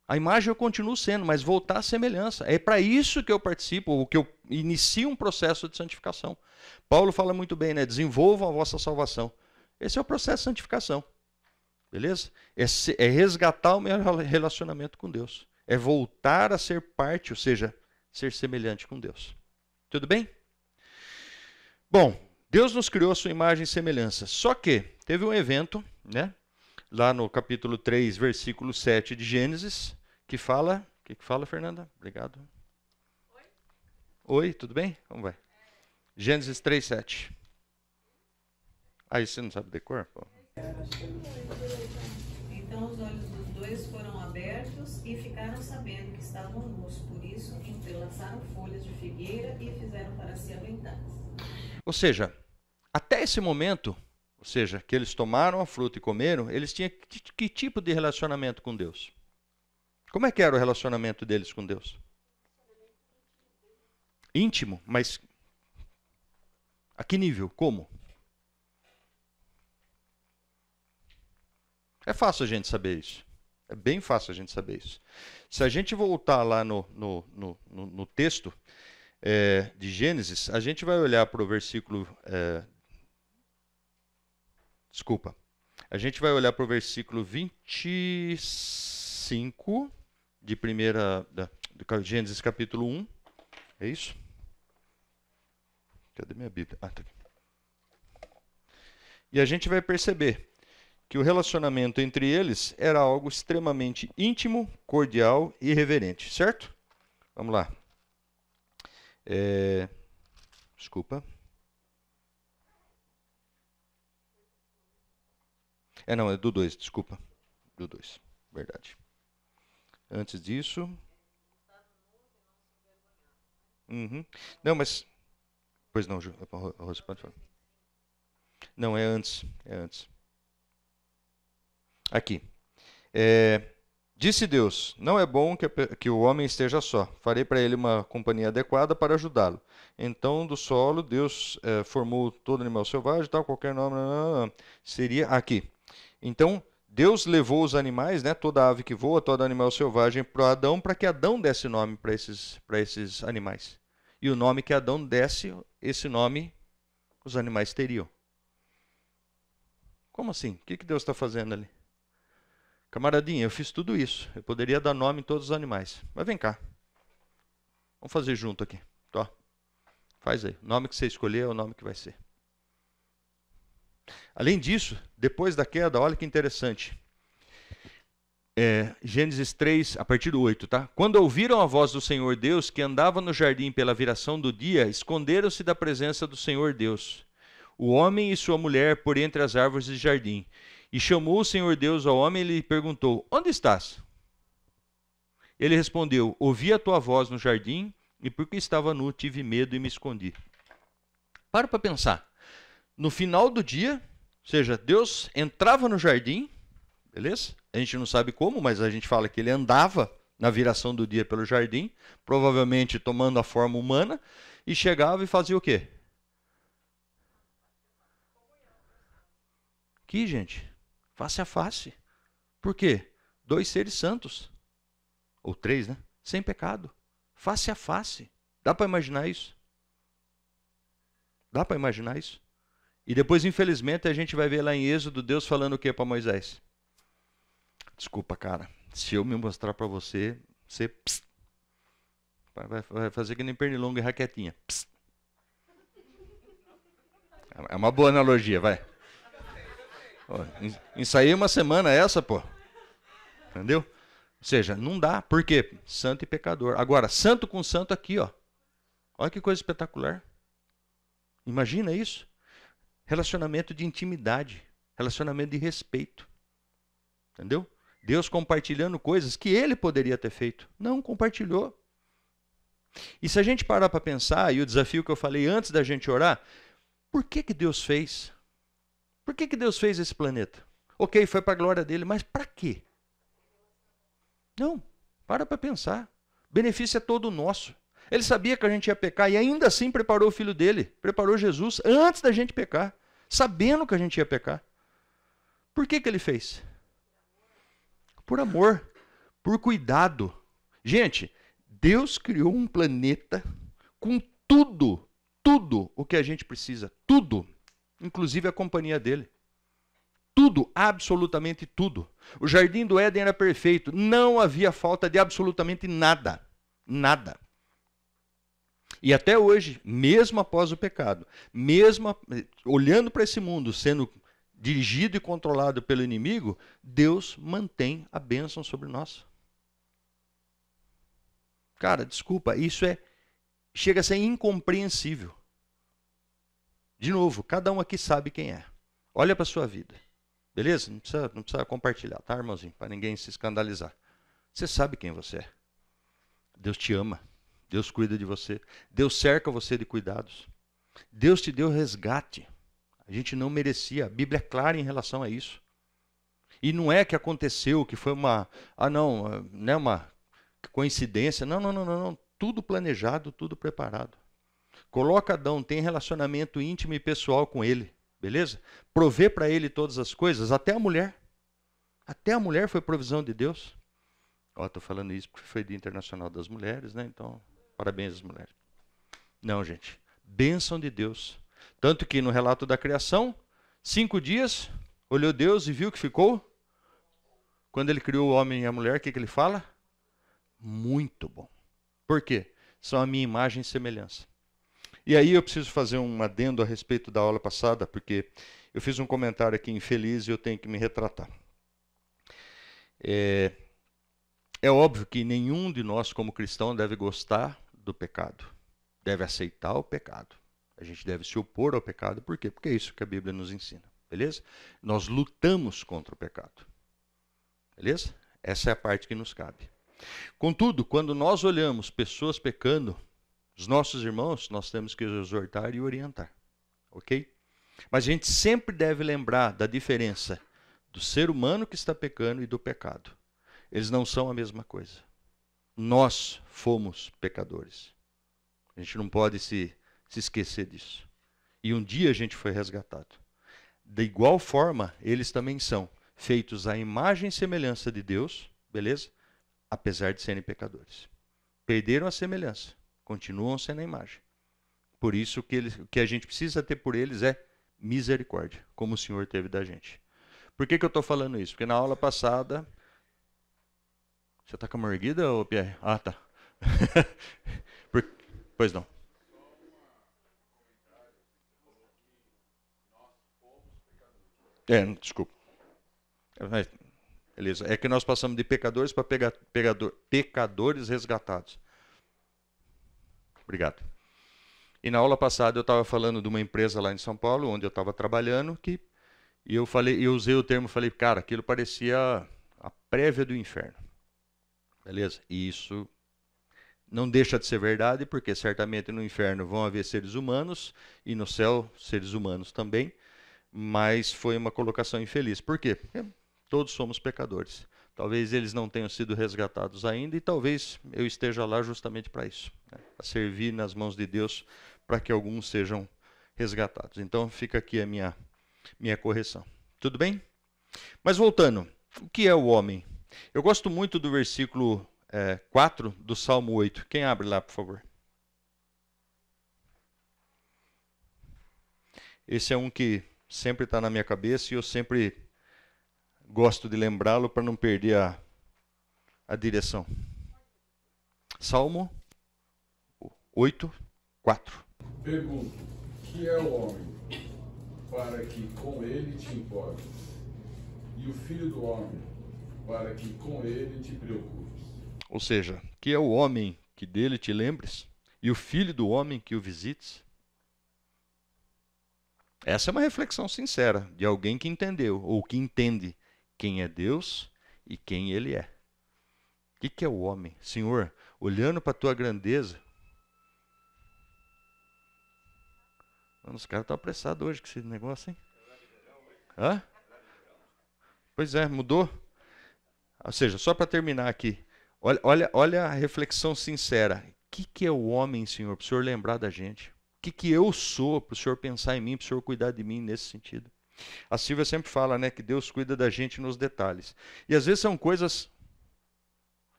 A imagem eu continuo sendo, mas voltar à semelhança. É para isso que eu participo, ou que eu inicio um processo de santificação. Paulo fala muito bem, né? Desenvolvam a vossa salvação. Esse é o processo de santificação. Beleza? É resgatar o meu relacionamento com Deus. É voltar a ser parte, ou seja, ser semelhante com Deus. Tudo bem? Bom, Deus nos criou a sua imagem e semelhança. Só que teve um evento, né? Lá no capítulo 3, versículo 7 de Gênesis, que fala... O que fala, Fernanda? Obrigado. Oi, tudo bem? Como vai? Gênesis 3, 7. Aí você não sabe decor? Pô. Então os olhos dos dois foram abertos e ficaram sabendo que estavam nus. Por isso, entrelaçaram folhas de figueira e fizeram para si aventais. Ou seja, até esse momento, ou seja, que eles tomaram a fruta e comeram, eles tinham que tipo de relacionamento com Deus? Como é que era o relacionamento deles com Deus? Íntimo, mas a que nível? Como? É fácil a gente saber isso. É bem fácil a gente saber isso. Se a gente voltar lá no texto de Gênesis, a gente vai olhar para o versículo... A gente vai olhar para o versículo 25 de Gênesis capítulo 1. É isso? Cadê minha Bíblia? Ah, tá aqui. E a gente vai perceber que o relacionamento entre eles era algo extremamente íntimo, cordial e reverente, certo? Vamos lá. Desculpa. Não, é do 2, desculpa. Do 2, verdade. Antes disso... Não, mas... Pois não, Rose, pode falar. Não, é antes. Aqui. Disse Deus, não é bom que o homem esteja só. Farei para ele uma companhia adequada para ajudá-lo. Então, do solo, Deus formou todo animal selvagem, tal, qualquer nome, seria aqui. Então, Deus levou os animais, né, toda ave que voa, todo animal selvagem, para Adão, para que Adão desse nome para esses animais. E o nome que Adão desse, esse nome, os animais teriam. Como assim? O que Deus está fazendo ali? Camaradinha, eu fiz tudo isso. Eu poderia dar nome em todos os animais. Mas vem cá. Vamos fazer junto aqui. Tó. Faz aí. O nome que você escolher é o nome que vai ser. Além disso, depois da queda, olha que interessante. Gênesis 3, a partir do 8, tá? Quando ouviram a voz do Senhor Deus, que andava no jardim pela viração do dia, esconderam-se da presença do Senhor Deus, o homem e sua mulher, por entre as árvores do jardim. E chamou o Senhor Deus ao homem e lhe perguntou, onde estás? Ele respondeu, ouvi a tua voz no jardim, e porque estava nu, tive medo e me escondi. Para pensar. No final do dia, ou seja, Deus entrava no jardim, beleza? A gente não sabe como, mas a gente fala que ele andava na viração do dia pelo jardim, provavelmente tomando a forma humana, e chegava e fazia o quê? Aqui, gente, face a face. Por quê? 2 seres santos, ou 3, né? Sem pecado, face a face. Dá para imaginar isso? Dá para imaginar isso? E depois, infelizmente, a gente vai ver lá em Êxodo, Deus falando o que para Moisés? Desculpa, cara. Se eu me mostrar para você, você vai fazer que nem pernilongo e raquetinha. Psst. É uma boa analogia, vai. Ensaiei uma semana essa, pô. Entendeu? Ou seja, não dá. Por quê? Santo e pecador. Agora, santo com santo aqui, ó. Olha que coisa espetacular. Imagina isso. Relacionamento de intimidade. Relacionamento de respeito. Entendeu? Deus compartilhando coisas que ele poderia ter feito. Não compartilhou. E se a gente parar para pensar, e o desafio que eu falei antes da gente orar, por que Deus fez? Por que Deus fez esse planeta? Ok, foi para a glória dele, mas para quê? Não, para pensar. O benefício é todo nosso. Ele sabia que a gente ia pecar e ainda assim preparou o filho dele, preparou Jesus antes da gente pecar, sabendo que a gente ia pecar. Por que ele fez? Por amor. por cuidado. Gente, Deus criou um planeta com tudo o que a gente precisa. Tudo. Inclusive a companhia dele. Tudo, absolutamente tudo. O jardim do Éden era perfeito. Não havia falta de absolutamente nada. Nada. E até hoje, mesmo após o pecado, mesmo olhando para esse mundo sendo dirigido e controlado pelo inimigo, Deus mantém a bênção sobre nós. Cara, desculpa, isso chega a ser incompreensível. De novo, cada um aqui sabe quem é. Olha para a sua vida. Beleza? Não precisa compartilhar, tá, irmãozinho? Para ninguém se escandalizar. Você sabe quem você é. Deus te ama. Deus cuida de você. Deus cerca você de cuidados. Deus te deu resgate. A gente não merecia. A Bíblia é clara em relação a isso. E não é que aconteceu, que foi uma coincidência. Não. Tudo planejado, tudo preparado. Coloca Adão, tem relacionamento íntimo e pessoal com ele. Beleza? Provê para ele todas as coisas, até a mulher. Até a mulher foi provisão de Deus. Estou falando isso porque foi Dia Internacional das Mulheres, né? Então, parabéns às mulheres. Não, gente. Bênção de Deus. Tanto que no relato da criação, 5 dias, olhou Deus e viu que ficou. Quando ele criou o homem e a mulher, o que ele fala? Muito bom. Por quê? São a minha imagem e semelhança. E aí eu preciso fazer um adendo a respeito da aula passada, porque eu fiz um comentário aqui infeliz e eu tenho que me retratar. É óbvio que nenhum de nós, como cristão, deve gostar do pecado. Deve aceitar o pecado. A gente deve se opor ao pecado. Por quê? Porque é isso que a Bíblia nos ensina. Beleza? Nós lutamos contra o pecado. Beleza? Essa é a parte que nos cabe. Contudo, quando nós olhamos pessoas pecando, os nossos irmãos, nós temos que exortar e orientar. Ok? Mas a gente sempre deve lembrar da diferença do ser humano que está pecando e do pecado. Eles não são a mesma coisa. Nós fomos pecadores. A gente não pode se esquecer disso. E um dia a gente foi resgatado. De igual forma, eles também são feitos à imagem e semelhança de Deus, beleza? Apesar de serem pecadores. Perderam a semelhança, continuam sendo a imagem. Por isso o que a gente precisa ter por eles é misericórdia, como o Senhor teve da gente. Por que eu estou falando isso? Porque na aula passada... Você está com a mão erguida, ô Pierre? Ah, tá. Pois não. Desculpa. Beleza. É que nós passamos de pecadores para pecadores resgatados. Obrigado. E na aula passada eu estava falando de uma empresa lá em São Paulo, onde eu estava trabalhando, e eu usei o termo, falei, cara, aquilo parecia a prévia do inferno. Beleza? E isso não deixa de ser verdade, porque certamente no inferno vão haver seres humanos, e no céu seres humanos também, mas foi uma colocação infeliz. Por quê? Porque todos somos pecadores. Talvez eles não tenham sido resgatados ainda, e talvez eu esteja lá justamente para isso, né? Para servir nas mãos de Deus, para que alguns sejam resgatados. Então fica aqui a minha correção. Tudo bem? Mas voltando, o que é o homem? Eu gosto muito do versículo 4 do Salmo 8. Quem abre lá, por favor? Esse é um que sempre está na minha cabeça e eu sempre gosto de lembrá-lo para não perder a direção. Salmo 8, 4. Pergunto, que é o homem, para que com ele te importes, e o filho do homem, para que com ele te preocupes. Ou seja, que é o homem que dele te lembres, e o filho do homem que o visites. Essa é uma reflexão sincera de alguém que entendeu, ou que entende quem é Deus e quem ele é. O que é o homem? Senhor, olhando para a tua grandeza... Os caras estão apressados hoje com esse negócio, hein? Hã? Pois é, mudou. Ou seja, só para terminar aqui, olha a reflexão sincera. O que é o homem, Senhor, para o Senhor lembrar da gente? O que eu sou para o Senhor pensar em mim, para o Senhor cuidar de mim nesse sentido? A Silvia sempre fala, né, que Deus cuida da gente nos detalhes. E às vezes são coisas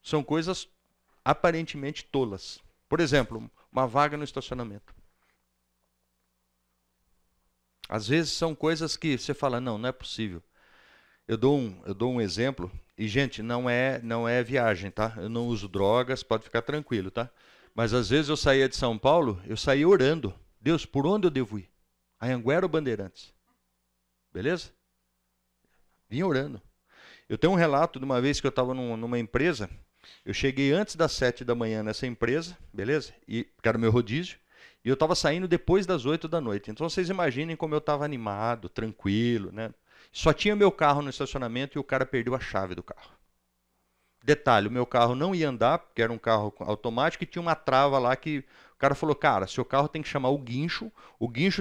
são coisas aparentemente tolas. Por exemplo, uma vaga no estacionamento. Às vezes são coisas que você fala, não é possível. Eu dou um exemplo, e gente, não é viagem, tá? Eu não uso drogas, pode ficar tranquilo, tá? Mas às vezes eu saía de São Paulo, eu saía orando. Deus, por onde eu devo ir? Anhanguera ou Bandeirantes? Beleza? Vim orando. Eu tenho um relato de uma vez que eu estava numa empresa, eu cheguei antes das 7 da manhã nessa empresa, beleza? Que era o meu rodízio. E eu estava saindo depois das 8 da noite. Então vocês imaginem como eu estava animado, tranquilo, né? Só tinha meu carro no estacionamento e o cara perdeu a chave do carro. Detalhe, o meu carro não ia andar, porque era um carro automático e tinha uma trava lá que o cara falou, cara, seu carro tem que chamar o guincho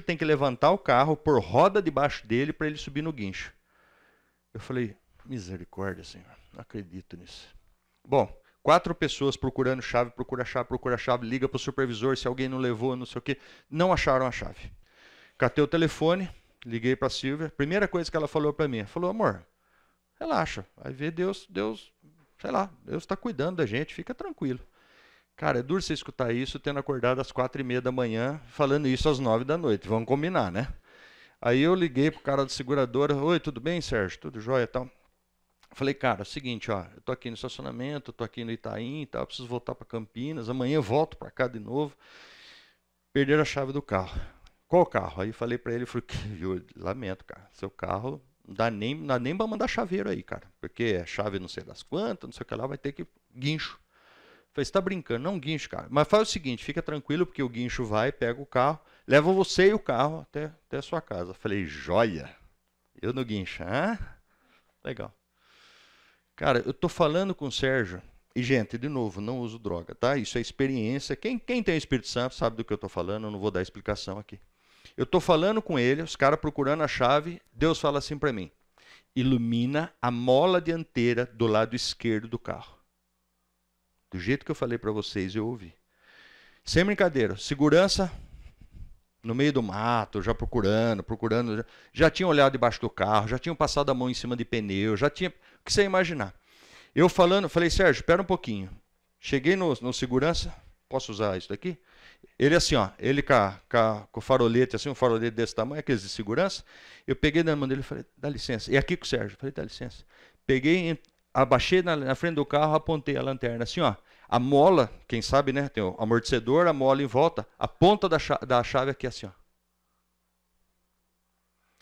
tem que levantar o carro, pôr roda debaixo dele para ele subir no guincho. Eu falei, misericórdia, Senhor, não acredito nisso. Bom, 4 pessoas procura chave, liga para o supervisor, se alguém não levou, não sei o quê. Não acharam a chave. Catei o telefone, liguei para a Silvia. Primeira coisa que ela falou para mim, falou, amor, relaxa, vai ver Deus, sei lá, Deus está cuidando da gente, fica tranquilo. Cara, é duro você escutar isso, tendo acordado às 4h30 da manhã, falando isso às 9 da noite, vamos combinar, né? Aí eu liguei pro cara da seguradora, oi, tudo bem, Sérgio? Tudo jóia e tal? Falei, cara, é o seguinte, ó, eu tô aqui no estacionamento, tô aqui no Itaim e tal, preciso voltar para Campinas, amanhã eu volto para cá de novo. Perderam a chave do carro. Qual carro? Aí falei para ele, eu lamento, cara, seu carro não dá nem para mandar chaveiro aí, cara, porque é chave não sei das quantas, não sei o que lá, vai ter que guincho. Falei, você tá brincando? Não guincho, cara. Mas faz o seguinte, fica tranquilo, porque o guincho vai, pega o carro, leva você e o carro até a sua casa. Falei, joia. Eu no guincho, legal. Cara, eu tô falando com o Sérgio, e gente, de novo, não uso droga, tá? Isso é experiência. Quem tem Espírito Santo sabe do que eu tô falando, eu não vou dar explicação aqui. Eu tô falando com ele, os caras procurando a chave, Deus fala assim para mim, ilumina a mola dianteira do lado esquerdo do carro. Do jeito que eu falei para vocês, eu ouvi. Sem brincadeira, segurança no meio do mato, já procurando, já tinham olhado debaixo do carro, já tinham passado a mão em cima de pneu, já tinha, o que você imaginar. Eu falei, Sérgio, espera um pouquinho. Cheguei no segurança, posso usar isso daqui? Ele assim, ó, ele com o farolete, assim, um farolete desse tamanho, aqueles de segurança. Eu peguei na mão dele e falei, dá licença. E aqui com o Sérgio, falei, dá licença. Peguei, abaixei na frente do carro, apontei a lanterna, assim, ó. A mola, quem sabe, né? Tem o amortecedor, a mola em volta, a ponta da chave aqui, assim, ó.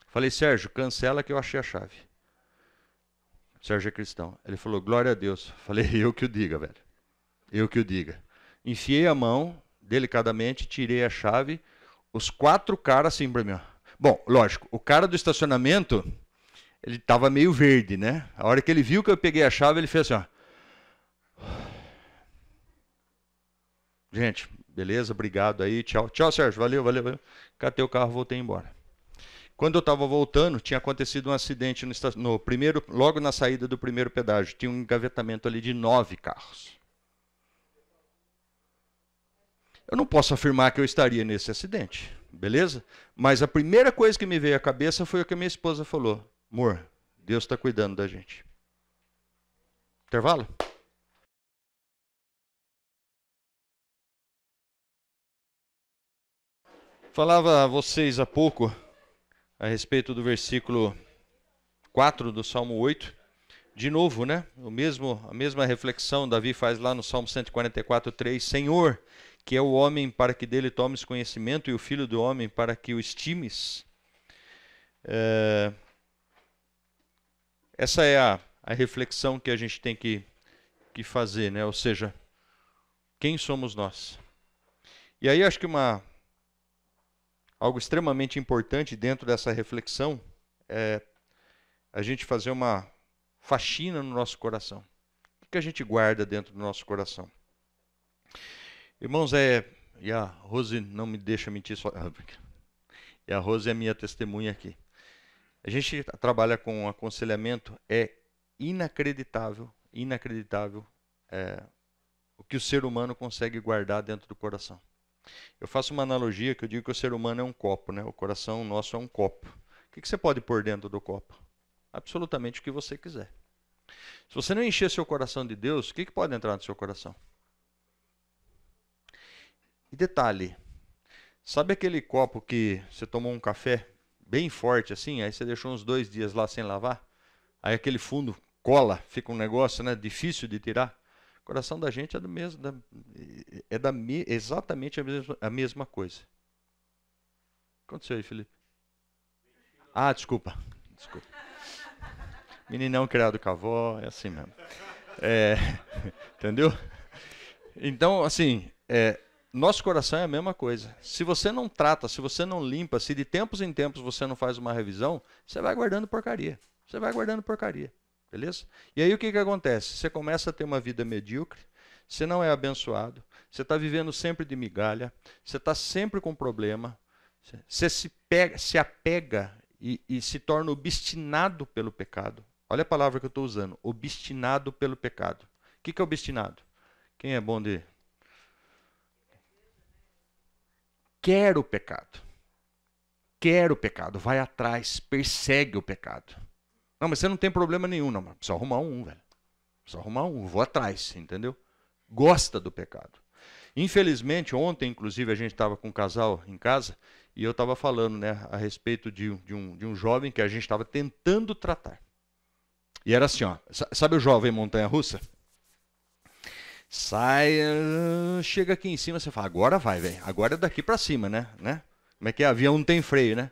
Falei, Sérgio, cancela que eu achei a chave. Sérgio é cristão. Ele falou, glória a Deus. Falei, eu que o diga, velho. Eu que o diga. Enfiei a mão, delicadamente, tirei a chave. Os 4 caras assim pra mim, ó. Bom, lógico, o cara do estacionamento, ele estava meio verde, né? A hora que ele viu que eu peguei a chave, ele fez assim, ó. Gente, beleza, obrigado aí, tchau. Tchau, Sérgio, valeu. Catei o carro, voltei embora. Quando eu estava voltando, tinha acontecido um acidente logo na saída do primeiro pedágio. Tinha um engavetamento ali de 9 carros. Eu não posso afirmar que eu estaria nesse acidente, beleza? Mas a primeira coisa que me veio à cabeça foi o que a minha esposa falou. Amor, Deus está cuidando da gente. Intervalo? Falava a vocês há pouco a respeito do versículo 4 do Salmo 8. De novo, né? A mesma reflexão Davi faz lá no Salmo 144:3. Senhor, que é o homem para que dele tomes conhecimento e o filho do homem para que o estimes. Essa é a reflexão que a gente tem que fazer, né? Ou seja, quem somos nós? E aí acho que algo extremamente importante dentro dessa reflexão é a gente fazer uma faxina no nosso coração. O que a gente guarda dentro do nosso coração? Irmãos, e a Rose não me deixa mentir só. E a Rose é minha testemunha aqui. A gente trabalha com aconselhamento, é inacreditável o que o ser humano consegue guardar dentro do coração. Eu faço uma analogia que eu digo que o ser humano é um copo, né? O coração nosso é um copo. O que você pode pôr dentro do copo? Absolutamente o que você quiser. Se você não encher seu coração de Deus, o que pode entrar no seu coração? E detalhe, sabe aquele copo que você tomou um café bem forte assim, aí você deixou uns 2 dias lá sem lavar? Aí aquele fundo cola, fica um negócio, né, difícil de tirar. O coração da gente é do mesmo, exatamente a mesma coisa. O que aconteceu aí, Felipe? Ah, desculpa. Meninão criado com a avó, é assim mesmo. Entendeu? Então, assim, nosso coração é a mesma coisa. Se você não trata, se você não limpa, se de tempos em tempos você não faz uma revisão, você vai guardando porcaria. Você vai guardando porcaria. Beleza? E aí o que acontece? Você começa a ter uma vida medíocre, você não é abençoado, você está vivendo sempre de migalha, você está sempre com problema, você se apega e se torna obstinado pelo pecado. Olha a palavra que eu estou usando, obstinado pelo pecado. O que é obstinado? Quem é bom de... Quer o pecado. Quer o pecado, vai atrás, persegue o pecado. Não, mas você não tem problema nenhum, não. Precisa arrumar um, velho. Precisa arrumar um, vou atrás, entendeu? Gosta do pecado. Infelizmente, ontem, inclusive, a gente estava com um casal em casa e eu estava falando, né, a respeito de um jovem que a gente estava tentando tratar. E era assim, ó, sabe o jovem montanha-russa? Sai, chega aqui em cima, você fala, agora vai, velho. Agora é daqui para cima, né? Como é que é? Avião não tem freio, né?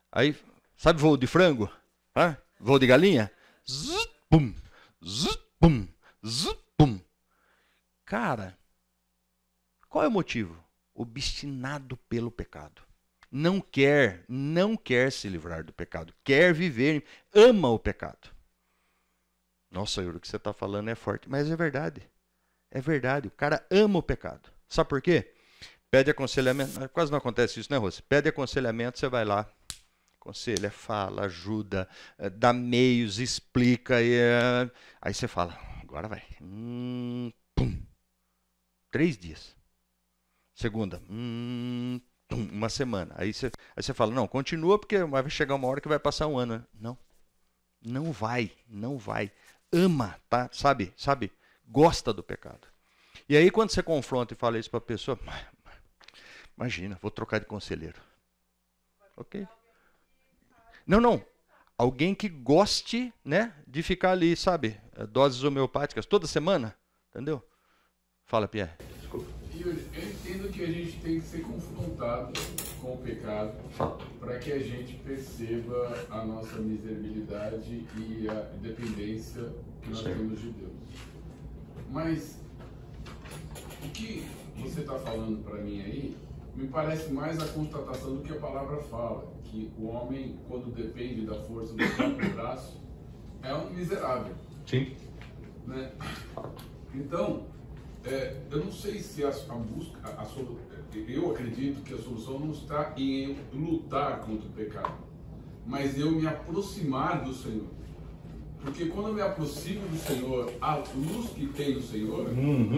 Aí, sabe voo de frango? Hã? Voo de galinha? Zzz, pum, zzz, pum, zzz, pum. Cara, qual é o motivo? Obstinado pelo pecado. Não quer se livrar do pecado. Quer viver, ama o pecado. Nossa, Yuri, o que você está falando é forte, mas é verdade. É verdade, o cara ama o pecado. Sabe por quê? Pede aconselhamento, quase não acontece isso, né, Rose? Pede aconselhamento, você vai lá, aconselha, fala, ajuda, dá meios, explica, aí você fala, agora vai. Pum. 3 dias. Segunda, uma semana. Aí você fala, não, continua porque vai chegar uma hora que vai passar 1 ano. Não vai. Ama, tá? Sabe? Gosta do pecado. E aí quando você confronta e fala isso para a pessoa, imagina, vou trocar de conselheiro. Ok? Não. Alguém que goste, né, de ficar ali, sabe? Doses homeopáticas toda semana, entendeu? Fala, Pierre. Desculpa. Eu entendo que a gente tem que ser confrontado com o pecado para que a gente perceba a nossa miserabilidade e a dependência que nós temos de Deus. Mas o que você está falando para mim aí me parece mais a constatação do que a palavra fala, que o homem, quando depende da força do próprio braço, é um miserável. Sim. Né? Então, eu não sei se a busca, eu acredito que a solução não está em eu lutar contra o pecado, mas eu me aproximar do Senhor. Porque quando eu me aproximo do Senhor, a luz que tem no Senhor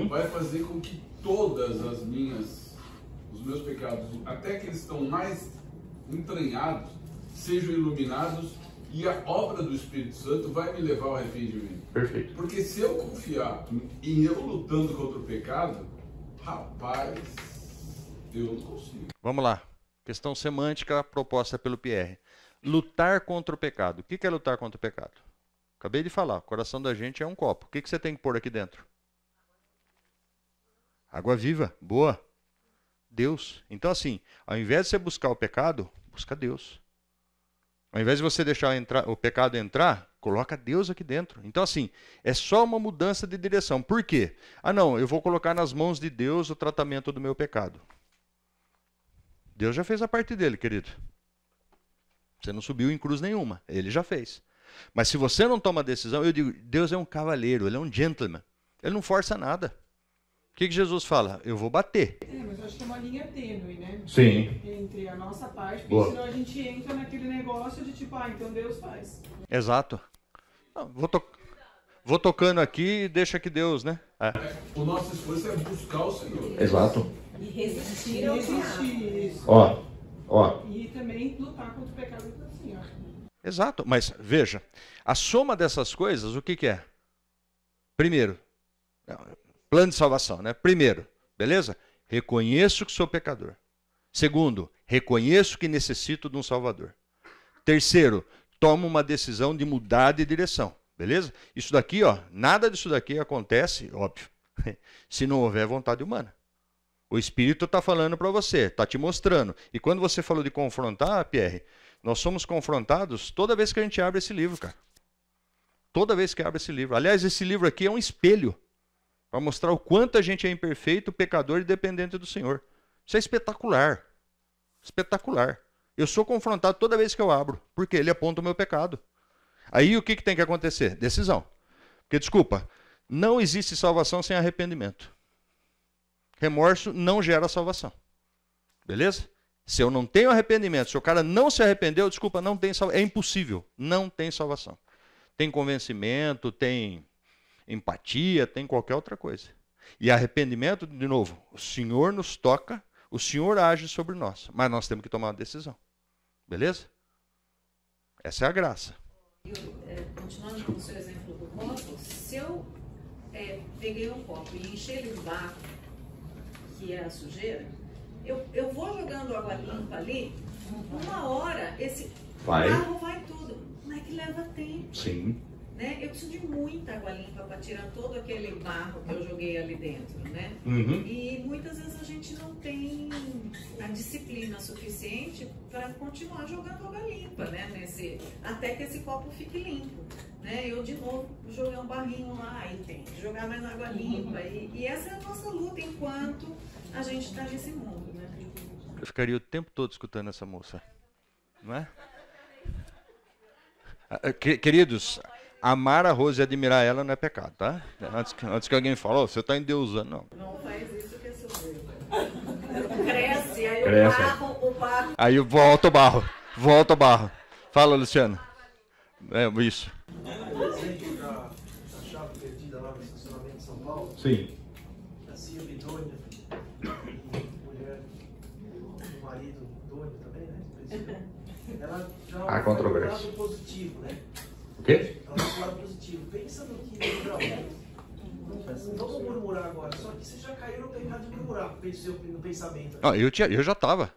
vai fazer com que todas os meus pecados, até que eles estão mais entranhados, sejam iluminados e a obra do Espírito Santo vai me levar ao arrependimento. Perfeito. Porque se eu confiar em eu lutando contra o pecado, rapaz, eu não consigo. Vamos lá. Questão semântica proposta pelo Pierre. Lutar contra o pecado. O que é lutar contra o pecado? Acabei de falar, o coração da gente é um copo. O que você tem que pôr aqui dentro? Água viva, boa. Deus. Então assim, ao invés de você buscar o pecado, busca Deus. Ao invés de você deixar o pecado entrar, coloca Deus aqui dentro. Então assim, é só uma mudança de direção. Por quê? Não, eu vou colocar nas mãos de Deus o tratamento do meu pecado. Deus já fez a parte dele, querido. Você não subiu em cruz nenhuma, ele já fez. Mas se você não toma decisão, eu digo, Deus é um cavaleiro, ele é um gentleman. Ele não força nada. O que Jesus fala? Eu vou bater. Mas eu acho que é uma linha tênue, né? Sim. Entre a nossa parte, porque senão a gente entra naquele negócio de tipo, então Deus faz. Exato. Não, vou tocando aqui e deixa que Deus, né? O nosso esforço é buscar o Senhor. Exato. E resistir ao diabo. Isso. Ó. E também lutar contra o pecado assim, ó. Exato, mas veja, a soma dessas coisas, o que é? Primeiro, plano de salvação, né? Primeiro, beleza? Reconheço que sou pecador. Segundo, reconheço que necessito de um Salvador. Terceiro, tomo uma decisão de mudar de direção, beleza? Isso daqui, ó, nada disso daqui acontece, óbvio, se não houver vontade humana. O Espírito está falando para você, está te mostrando. E quando você falou de confrontar, Pierre, nós somos confrontados toda vez que a gente abre esse livro, cara. Toda vez que abre esse livro. Aliás, esse livro aqui é um espelho para mostrar o quanto a gente é imperfeito, pecador e dependente do Senhor. Isso é espetacular. Espetacular. Eu sou confrontado toda vez que eu abro, porque ele aponta o meu pecado. Aí o que tem que acontecer? Decisão. Porque, desculpa, não existe salvação sem arrependimento. Remorso não gera salvação. Beleza? Se eu não tenho arrependimento, se o cara não se arrependeu, desculpa, não tem salvação. É impossível. Não tem salvação. Tem convencimento, tem empatia, tem qualquer outra coisa. E arrependimento, de novo, o Senhor nos toca, o Senhor age sobre nós, mas nós temos que tomar uma decisão. Beleza? Essa é a graça. Continuando com o seu exemplo do copo, se eu peguei um copo e encher ele de barro, que é a sujeira, eu vou jogando água limpa ali, uma hora esse barro vai tudo. Mas é que leva tempo. Sim. Né? Eu preciso de muita água limpa para tirar todo aquele barro que eu joguei ali dentro, né? Uhum. E muitas vezes a gente não tem a disciplina suficiente para continuar jogando água limpa, né? Até que esse copo fique limpo, né? Eu de novo joguei um barrinho lá e tem que jogar mais água limpa. E essa é a nossa luta enquanto a gente está nesse mundo, né? Eu ficaria o tempo todo escutando essa moça, não é? Queridos, amar a Rose e admirar ela não é pecado, tá? Antes que alguém fale, oh, você está endeusando, não. Não faz isso que é seu Deus. Cresce, aí Cresce. o barro. Aí volta o barro. Fala, Luciano. Isso. O exemplo da chave perdida lá no estacionamento de São Paulo. Sim. A Silvia e Dônia, mulher do marido Dônia também, né? Ela já Há controvérsia. lado positivo, né? O quê? Ela vai pro lado positivo. Pensando que, vamos murmurar agora. Só que você já caiu no pecado de murmurar, no pensamento. Ah, eu já tava,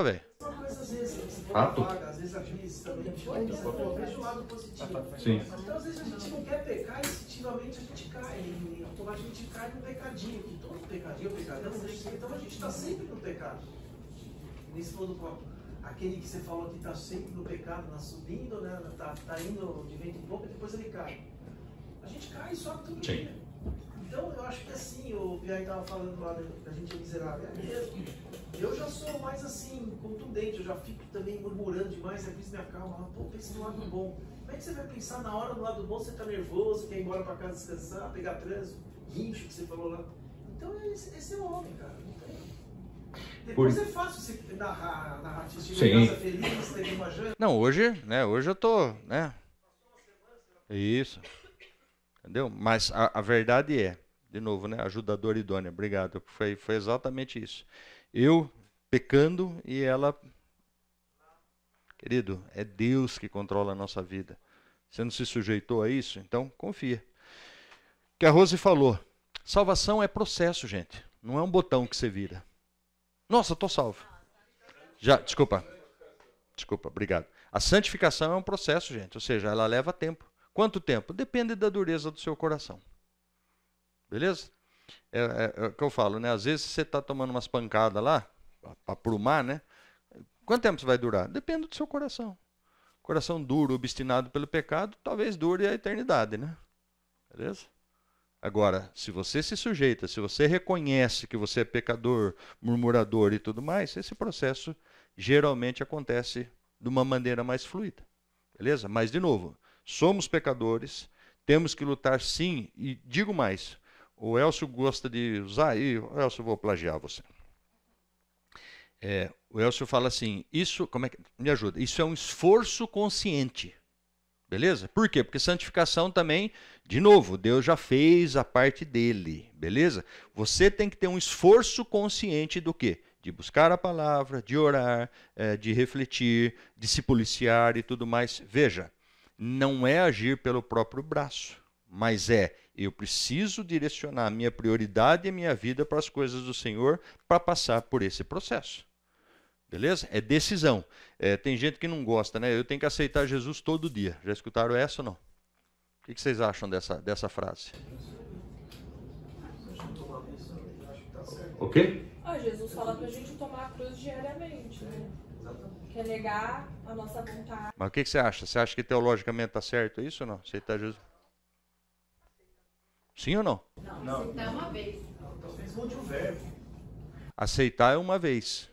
velho. Uma coisa, às vezes, você Fato. vaga, às vezes a crise também. Veja o lado positivo. Sim. Então, às vezes a gente não quer pecar, instintivamente a gente cai. E automaticamente a gente cai no pecadinho, que todo pecadinho é pecadão. Então a gente está sempre no pecado. Nesse falou do copo. Aquele que você falou que está sempre no pecado, subindo, né? Tá indo de vento em boca, depois ele cai. A gente cai e sobe todo dia. Então eu acho que assim, o Pierre estava falando lá da gente é miserável. É mesmo. Eu já sou mais assim, contundente, eu já fico também murmurando demais, às vezes me acalma. Pô, pensa no lado bom. Como é que você vai pensar na hora do lado bom? Você está nervoso, quer ir embora para casa descansar, pegar trânsito, guincho que você falou lá. Então esse é o homem, cara. Não tem. Depois é fácil você narrar em casa feliz, ter uma janta. Não, hoje eu tô, né? Isso. Entendeu? Mas a verdade é, de novo, né? Ajudadora idônea, obrigado. Foi exatamente isso. Eu pecando e ela... Querido, é Deus que controla a nossa vida. Você não se sujeitou a isso? Então, confia. O que a Rose falou. Salvação é processo, gente. Não é um botão que você vira. Nossa, estou salvo. Desculpa, obrigado. A santificação é um processo, gente. Ou seja, ela leva tempo. Quanto tempo? Depende da dureza do seu coração. Beleza? É o que eu falo, né? Às vezes você está tomando umas pancadas lá, para aprumar, né? Quanto tempo isso vai durar? Depende do seu coração. Coração duro, obstinado pelo pecado, talvez dure a eternidade, né? Beleza? Agora, se você se sujeita, se você reconhece que você é pecador, murmurador e tudo mais, esse processo geralmente acontece de uma maneira mais fluida. Beleza? Mas, de novo, somos pecadores, temos que lutar sim, e digo mais, o Elcio gosta de usar, e Elcio, eu vou plagiar você. O Elcio fala assim, me ajuda, isso é um esforço consciente. Beleza? Por quê? Porque santificação também, de novo, Deus já fez a parte dele. Beleza? Você tem que ter um esforço consciente do quê? De buscar a palavra, de orar, de refletir, de se policiar e tudo mais. Veja, não é agir pelo próprio braço. mas eu preciso direcionar a minha prioridade e a minha vida para as coisas do Senhor para passar por esse processo. Beleza? É decisão. Tem gente que não gosta, né? Eu tenho que aceitar Jesus todo dia. Já escutaram essa ou não? O que vocês acham dessa frase? Ok? Jesus fala pra gente tomar a cruz diariamente, né? Que é negar a nossa vontade. Mas o que você acha? Você acha que teologicamente está certo isso ou não? Aceitar Jesus? Sim ou não? Não, aceitar é uma vez. Talvez mude o verbo. Aceitar é uma vez.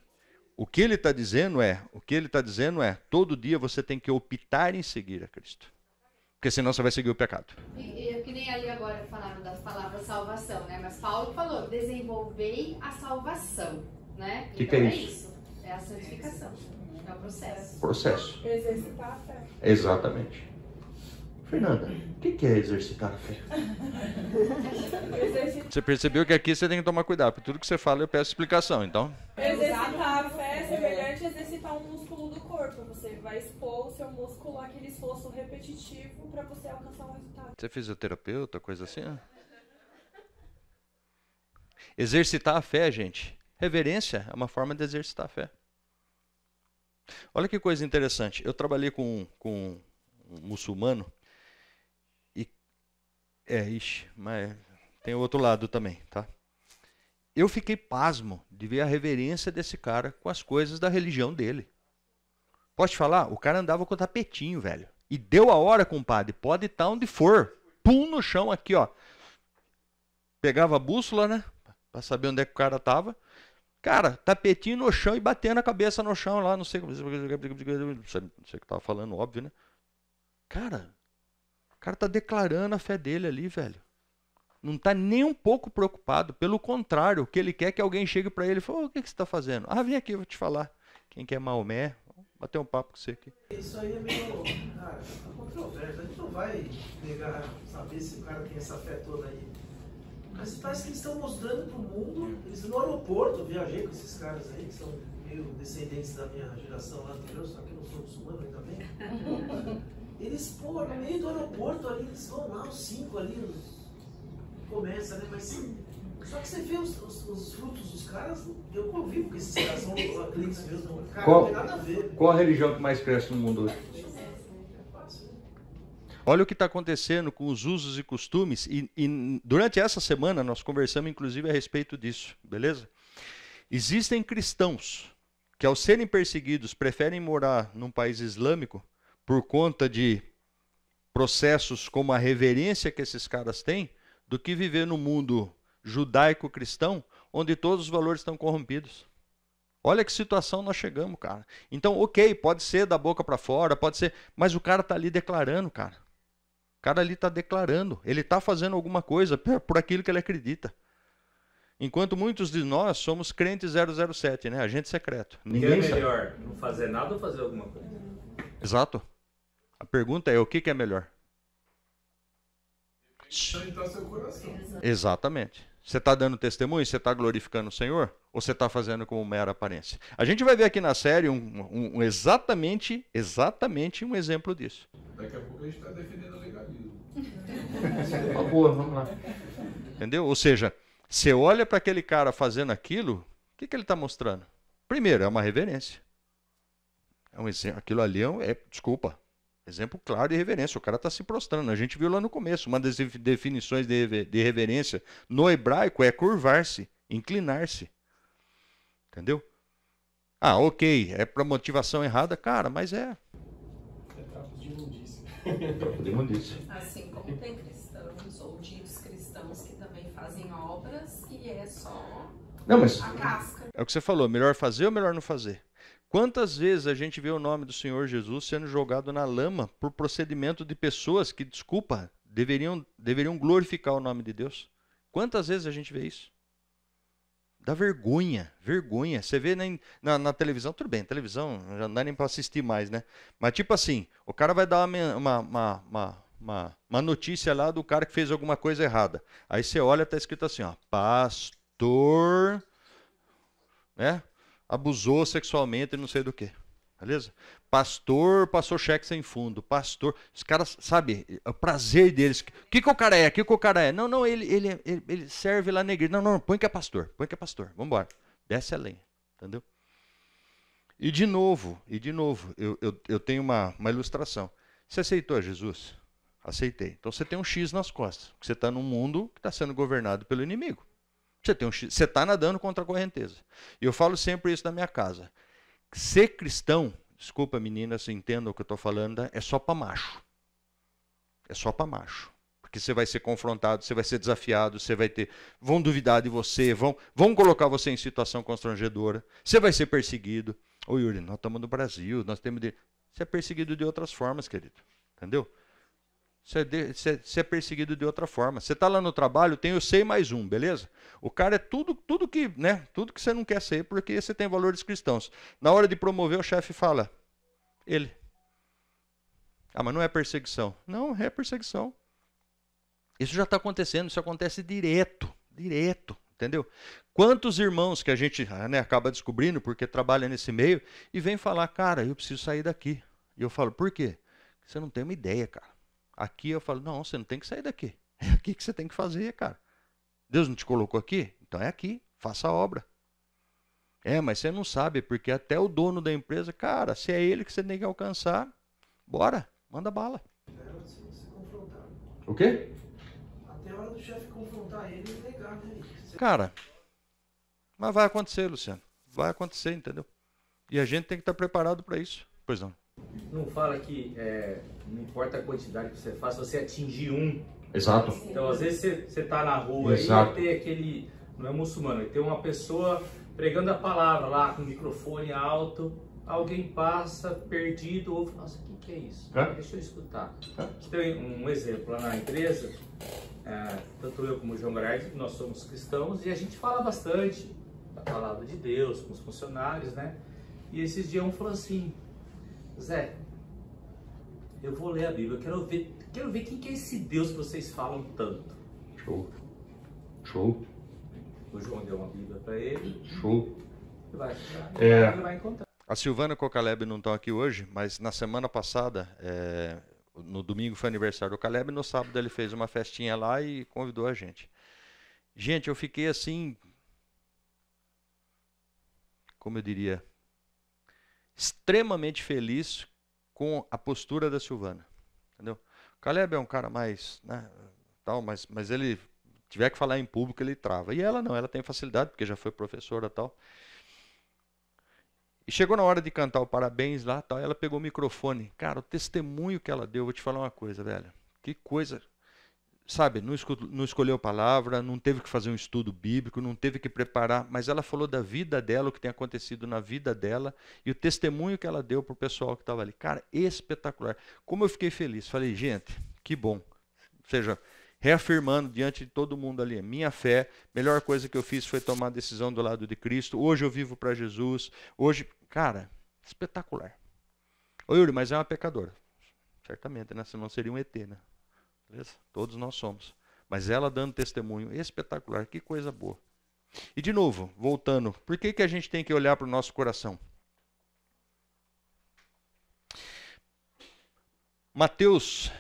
O que ele está dizendo é, todo dia você tem que optar em seguir a Cristo. Porque senão você vai seguir o pecado. E é que nem ali agora falaram das palavras salvação, né? Mas Paulo falou, desenvolvei a salvação, né? Que então é é isso? isso. É a santificação. É o processo. Processo. Exercitar a fé. Exatamente. Fernanda, o que é exercitar a fé? Você percebeu que aqui você tem que tomar cuidado. Por tudo que você fala, eu peço explicação. Então, Exercitar a fé é semelhante a exercitar um músculo do corpo. Você vai expor o seu músculo àquele esforço repetitivo para você alcançar um resultado. você é fisioterapeuta, coisa assim? Exercitar a fé, gente. Reverência é uma forma de exercitar a fé. Olha que coisa interessante. Eu trabalhei com um muçulmano. Mas tem o outro lado também, tá? Eu fiquei pasmo de ver a reverência desse cara com as coisas da religião dele. Posso te falar? O cara andava com o tapetinho, velho. E deu a hora, compadre. Pode estar onde for. Pum no chão aqui, ó. Pegava a bússola, né? Pra saber onde é que o cara tava. Cara, tapetinho no chão e batendo a cabeça no chão lá. Não sei o que tava falando, óbvio, né? Cara, o cara tá declarando a fé dele ali, velho. Não tá nem um pouco preocupado. Pelo contrário, o que ele quer é que alguém chegue para ele e fale, o que você está fazendo? Ah, vem aqui, eu vou te falar. Quem quer Maomé? Vou bater um papo com você aqui. Isso aí é meio, cara, controverso. A gente não vai negar, saber se o cara tem essa fé toda aí. Mas parece que eles estão mostrando pro mundo. Eles no aeroporto, eu viajei com esses caras aí, que são meio descendentes da minha geração lá anterior, só que eu não sou muçulmano ainda bem. Eles, pô, no meio do aeroporto ali, eles vão lá, os 5 ali, começa, né? Mas só que você vê os frutos dos caras, eu convivo com esses caras, são clientes mesmo. Cara, não tem nada a ver. Qual a religião que mais cresce no mundo hoje? Olha o que está acontecendo com os usos e costumes, e durante essa semana nós conversamos inclusive a respeito disso, beleza? Existem cristãos que, ao serem perseguidos, preferem morar num país islâmico por conta de processos como a reverência que esses caras têm, do que viver no mundo judaico-cristão, onde todos os valores estão corrompidos. Olha que situação nós chegamos, cara. Então, ok, pode ser da boca para fora, pode ser, mas o cara está ali declarando, cara. O cara ali está declarando. Ele está fazendo alguma coisa por aquilo que ele acredita. Enquanto muitos de nós somos crentes 007, né? Agente secreto. Ninguém é melhor não fazer nada ou fazer alguma coisa? Exato. A pergunta é, o que é melhor? Tentar seu coração. Exatamente. Você está dando testemunho? Você está glorificando o Senhor? Ou você está fazendo como mera aparência? A gente vai ver aqui na série exatamente um exemplo disso. Daqui a pouco a gente está defendendo o legalismo. Boa, vamos lá. Entendeu? Ou seja, você olha para aquele cara fazendo aquilo, o que ele está mostrando? Primeiro, é uma reverência. É um exemplo. Aquilo ali desculpa. Exemplo claro de reverência. O cara está se prostrando. A gente viu lá no começo. Uma das definições de reverência no hebraico é curvar-se, inclinar-se. Entendeu? Ah, ok. É para motivação errada, cara, mas é. É trapo de imundícia. Trapo de imundícia. Assim como tem cristãos ou ditos cristãos que também fazem obras e é só a casca. É o que você falou. Melhor fazer ou melhor não fazer? Quantas vezes a gente vê o nome do Senhor Jesus sendo jogado na lama por procedimento de pessoas que, desculpa, deveriam glorificar o nome de Deus? Quantas vezes a gente vê isso? Dá vergonha, vergonha. Você vê na televisão, tudo bem, televisão já não dá nem para assistir mais, né? Mas tipo assim, o cara vai dar uma notícia lá do cara que fez alguma coisa errada. Aí você olha, está escrito assim, ó, pastor, né? Abusou sexualmente, não sei do que. Beleza? Pastor passou cheque sem fundo. Pastor, os caras, sabe, o prazer deles. O que o cara é? O que o cara é? Não, ele serve lá na igreja. Não, põe que é pastor. Põe que é pastor. Vamos embora. Desce a lenha. Entendeu? E de novo, eu tenho uma ilustração. Você aceitou Jesus? Aceitei. Então você tem um X nas costas. Você está num mundo que está sendo governado pelo inimigo. Você está nadando contra a correnteza. E eu falo sempre isso na minha casa. Ser cristão, desculpa meninas, entendam o que eu estou falando, é só para macho. É só para macho. Porque você vai ser confrontado, você vai ser desafiado, você vai ter. Vão duvidar de você, vão colocar você em situação constrangedora, você vai ser perseguido. Ô Yuri, nós estamos no Brasil, nós temos de. Você é perseguido de outras formas, querido. Entendeu? Você é perseguido de outra forma. Você está lá no trabalho, tem o SEI mais um, beleza? O cara é tudo que você não quer ser, porque você tem valores cristãos. Na hora de promover, o chefe fala, ele. Ah, mas não é perseguição. Não, é perseguição. Isso já está acontecendo, isso acontece direto, entendeu? Quantos irmãos que a gente acaba descobrindo, porque trabalha nesse meio, e vem falar, cara, eu preciso sair daqui. E eu falo, por quê? Você não tem uma ideia, cara. Aqui eu falo, não, você não tem que sair daqui. É aqui que você tem que fazer, cara. Deus não te colocou aqui? Então é aqui, faça a obra. É, mas você não sabe, porque até o dono da empresa, cara, se é ele que você tem que alcançar, bora, manda bala. Até a hora de se confrontar. O quê? Até a hora do chefe confrontar ele e negar, né? Cara, mas vai acontecer, Luciano. Vai acontecer, entendeu? E a gente tem que estar preparado para isso. Pois não. Não fala que não importa a quantidade que você faz, você atingir um. Exato. Então, às vezes você tá na rua Exato. e tem aquele, não é muçulmano, e tem uma pessoa pregando a palavra lá com o microfone alto, alguém passa perdido, ouve, nossa, o que é isso? Deixa eu escutar. Tem um exemplo lá na empresa, tanto eu como o João Garardi, nós somos cristãos e a gente fala bastante da palavra de Deus com os funcionários, né? E esses dias um falou assim, Zé, eu vou ler a Bíblia, eu quero ver quem que é esse Deus que vocês falam tanto. Show. O João deu uma Bíblia para ele. Show. Ele vai encontrar. A Silvana e o Caleb não estão aqui hoje, mas na semana passada, no domingo foi aniversário do Caleb, no sábado ele fez uma festinha lá e convidou a gente. Gente, eu fiquei assim, como eu diria, extremamente feliz com a postura da Silvana, entendeu? O Caleb é um cara mais, tal, mas ele tiver que falar em público ele trava. E ela não, ela tem facilidade porque já foi professora tal. E chegou na hora de cantar o parabéns lá, tal, ela pegou o microfone. Cara, o testemunho que ela deu, vou te falar uma coisa, velho. Que coisa, sabe, não escolheu palavra, não teve que fazer um estudo bíblico, não teve que preparar, mas ela falou da vida dela, o que tem acontecido na vida dela, e o testemunho que ela deu para o pessoal que estava ali. Cara, espetacular. Como eu fiquei feliz. Falei, gente, que bom. Ou seja, reafirmando diante de todo mundo ali, minha fé, melhor coisa que eu fiz foi tomar a decisão do lado de Cristo. Hoje eu vivo para Jesus. Hoje, cara, espetacular. Ô Yuri, mas é uma pecadora. Certamente, né? Senão seria um ET, né? Beleza? Todos nós somos. Mas ela dando testemunho espetacular, que coisa boa. E de novo, voltando, por que a gente tem que olhar para o nosso coração? Mateus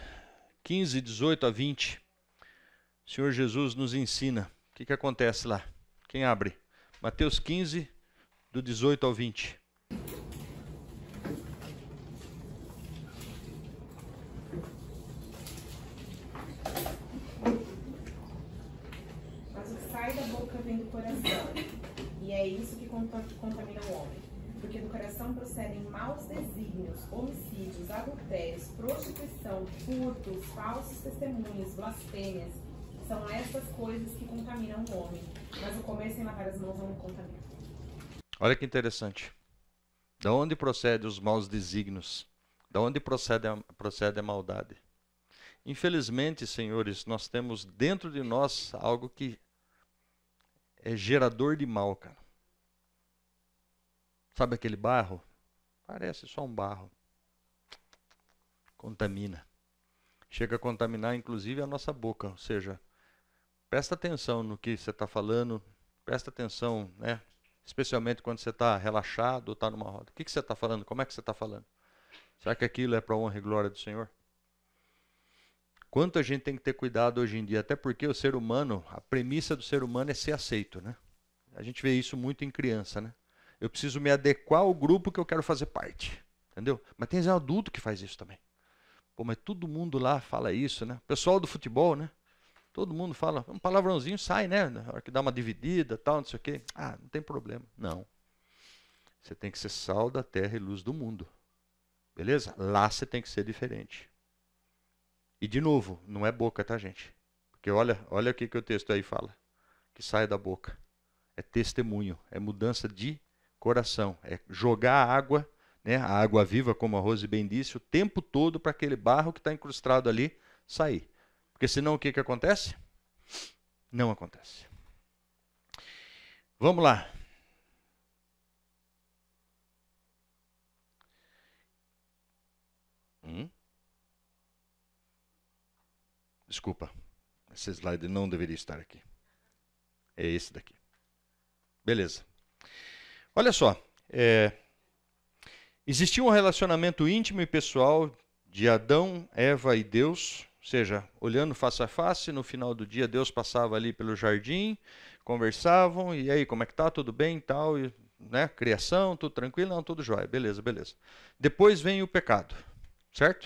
15, 18 a 20. O Senhor Jesus nos ensina. O que acontece lá? Quem abre? Mateus 15, do 18 ao 20. Mas o que sai da boca vem do coração, e é isso que contamina o homem. Porque do coração procedem maus desígnios, homicídios, adultérios, prostituição, furtos, falsos testemunhos, blasfêmias. São essas coisas que contaminam o homem. Mas o comer sem lavar as mãos não o contamina. Olha que interessante. Da onde procedem os maus desígnios? Da onde procede a maldade? Infelizmente, senhores, nós temos dentro de nós algo que é gerador de mal, cara. Sabe aquele barro? Parece só um barro. Contamina. Chega a contaminar, inclusive, a nossa boca. Ou seja, presta atenção no que você está falando. Presta atenção, né? Especialmente quando você está relaxado ou está numa roda. O que você está falando? Como é que você está falando? Será que aquilo é para a honra e glória do Senhor? Quanto a gente tem que ter cuidado hoje em dia, até porque o ser humano, a premissa do ser humano é ser aceito, né? A gente vê isso muito em criança, né? Eu preciso me adequar ao grupo que eu quero fazer parte, entendeu? Mas tem adulto que faz isso também. Pô, mas todo mundo lá fala isso, né? O pessoal do futebol, né? Todo mundo fala, um palavrãozinho sai, né? Na hora que dá uma dividida, tal, não sei o quê. Ah, não tem problema. Não. Você tem que ser sal da terra e luz do mundo. Beleza? Lá você tem que ser diferente. E de novo, não é boca, tá, gente? Porque olha o que o texto aí fala. Que sai da boca. É testemunho, é mudança de coração. É jogar a água, né? A água viva, como a Rose bem disse, o tempo todo para aquele barro que está incrustado ali sair. Porque senão o que acontece? Não acontece. Vamos lá. Desculpa, esse slide não deveria estar aqui. É esse daqui. Beleza. Olha só. Existia um relacionamento íntimo e pessoal de Adão, Eva e Deus. Ou seja, olhando face a face, no final do dia Deus passava ali pelo jardim, conversavam, e aí, como é que tá? Tudo bem e tal, e, né? Criação, tudo tranquilo? Não, tudo jóia, beleza, beleza. Depois vem o pecado, certo?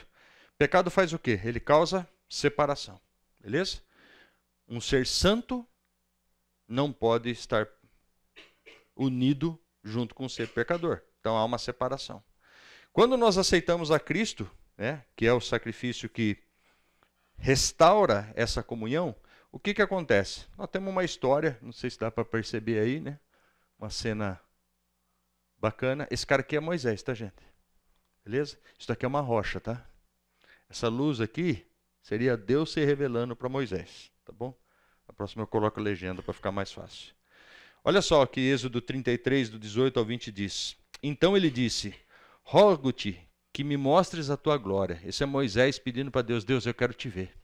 O pecado faz o quê? Ele causa separação, beleza? Um ser santo não pode estar unido junto com um ser pecador, então há uma separação. Quando nós aceitamos a Cristo, né, que é o sacrifício que restaura essa comunhão, o que acontece? Nós temos uma história, não sei se dá para perceber aí, né? Uma cena bacana. Esse cara aqui é Moisés, tá, gente? Beleza? Isso daqui é uma rocha, tá? Essa luz aqui seria Deus se revelando para Moisés, tá bom? A próxima eu coloco a legenda para ficar mais fácil. Olha só o que Êxodo 33, do 18 ao 20 diz. Então ele disse, rogo-te que me mostres a tua glória. Esse é Moisés pedindo para Deus, Deus, eu quero te ver.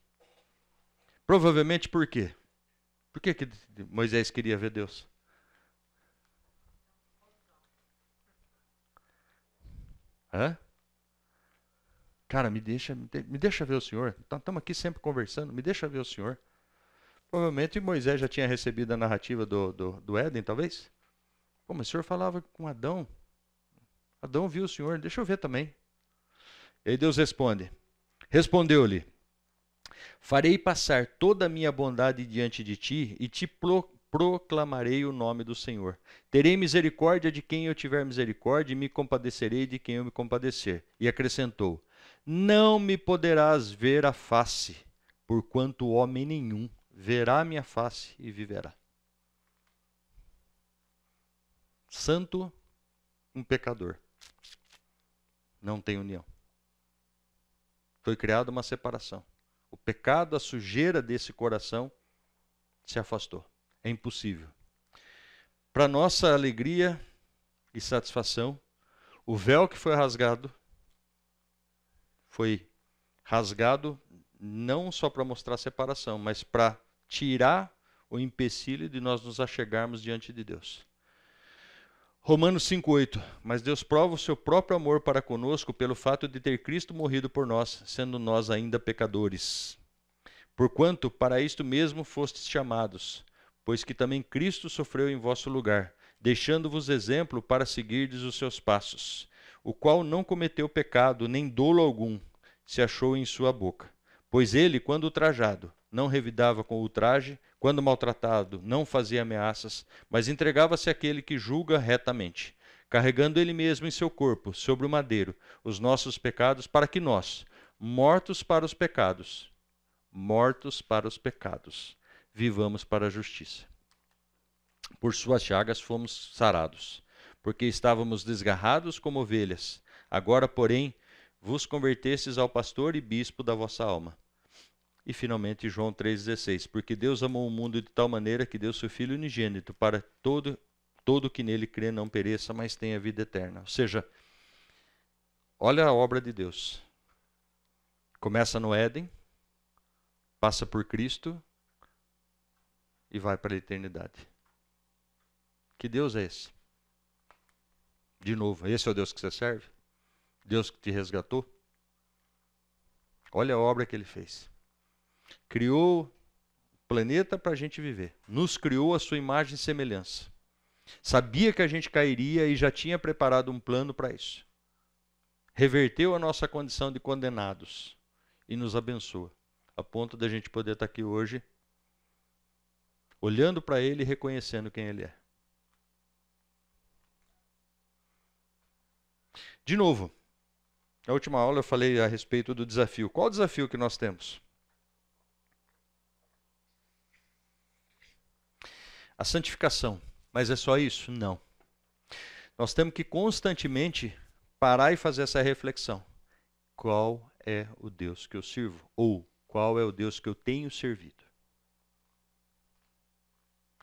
Provavelmente por quê? Por que Moisés queria ver Deus? Hã? Cara, me deixa ver o Senhor. Estamos aqui sempre conversando, me deixa ver o Senhor. Provavelmente Moisés já tinha recebido a narrativa do Éden, talvez. Pô, mas o Senhor falava com Adão. Adão viu o Senhor, deixa eu ver também. E aí Deus responde. Respondeu-lhe, farei passar toda a minha bondade diante de ti e te proclamarei o nome do Senhor. Terei misericórdia de quem eu tiver misericórdia e me compadecerei de quem eu me compadecer. E acrescentou, não me poderás ver a face, porquanto homem nenhum verá a minha face e viverá. Santo, um pecador. Não tem união. Foi criada uma separação. O pecado, a sujeira desse coração se afastou. É impossível. Para nossa alegria e satisfação, o véu que foi rasgado não só para mostrar a separação, mas para tirar o empecilho de nós nos achegarmos diante de Deus. Romanos 5,8. Mas Deus prova o seu próprio amor para conosco pelo fato de ter Cristo morrido por nós, sendo nós ainda pecadores. Porquanto para isto mesmo fostes chamados, pois que também Cristo sofreu em vosso lugar, deixando-vos exemplo para seguirdes os seus passos, o qual não cometeu pecado, nem dolo algum se achou em sua boca. Pois ele, quando ultrajado, não revidava com ultraje, quando maltratado, não fazia ameaças, mas entregava-se àquele que julga retamente, carregando ele mesmo em seu corpo, sobre o madeiro, os nossos pecados, para que nós, mortos para os pecados, vivamos para a justiça. Por suas chagas fomos sarados, porque estávamos desgarrados como ovelhas. Agora, porém, vos convertestes ao pastor e bispo da vossa alma. E finalmente João 3,16, porque Deus amou o mundo de tal maneira que deu seu Filho unigênito para todo que nele crê não pereça, mas tenha vida eterna. Ou seja, olha a obra de Deus. Começa no Éden, passa por Cristo e vai para a eternidade. Que Deus é esse? De novo, esse é o Deus que você serve? Deus que te resgatou? Olha a obra que ele fez. Criou o planeta para a gente viver. Nos criou a sua imagem e semelhança. Sabia que a gente cairia e já tinha preparado um plano para isso. Reverteu a nossa condição de condenados e nos abençoa, a ponto da gente poder estar aqui hoje, olhando para ele e reconhecendo quem ele é. De novo, na última aula eu falei a respeito do desafio. Qual o desafio que nós temos? A santificação. Mas é só isso? Não. Nós temos que constantemente parar e fazer essa reflexão. Qual é o Deus que eu sirvo? Ou qual é o Deus que eu tenho servido?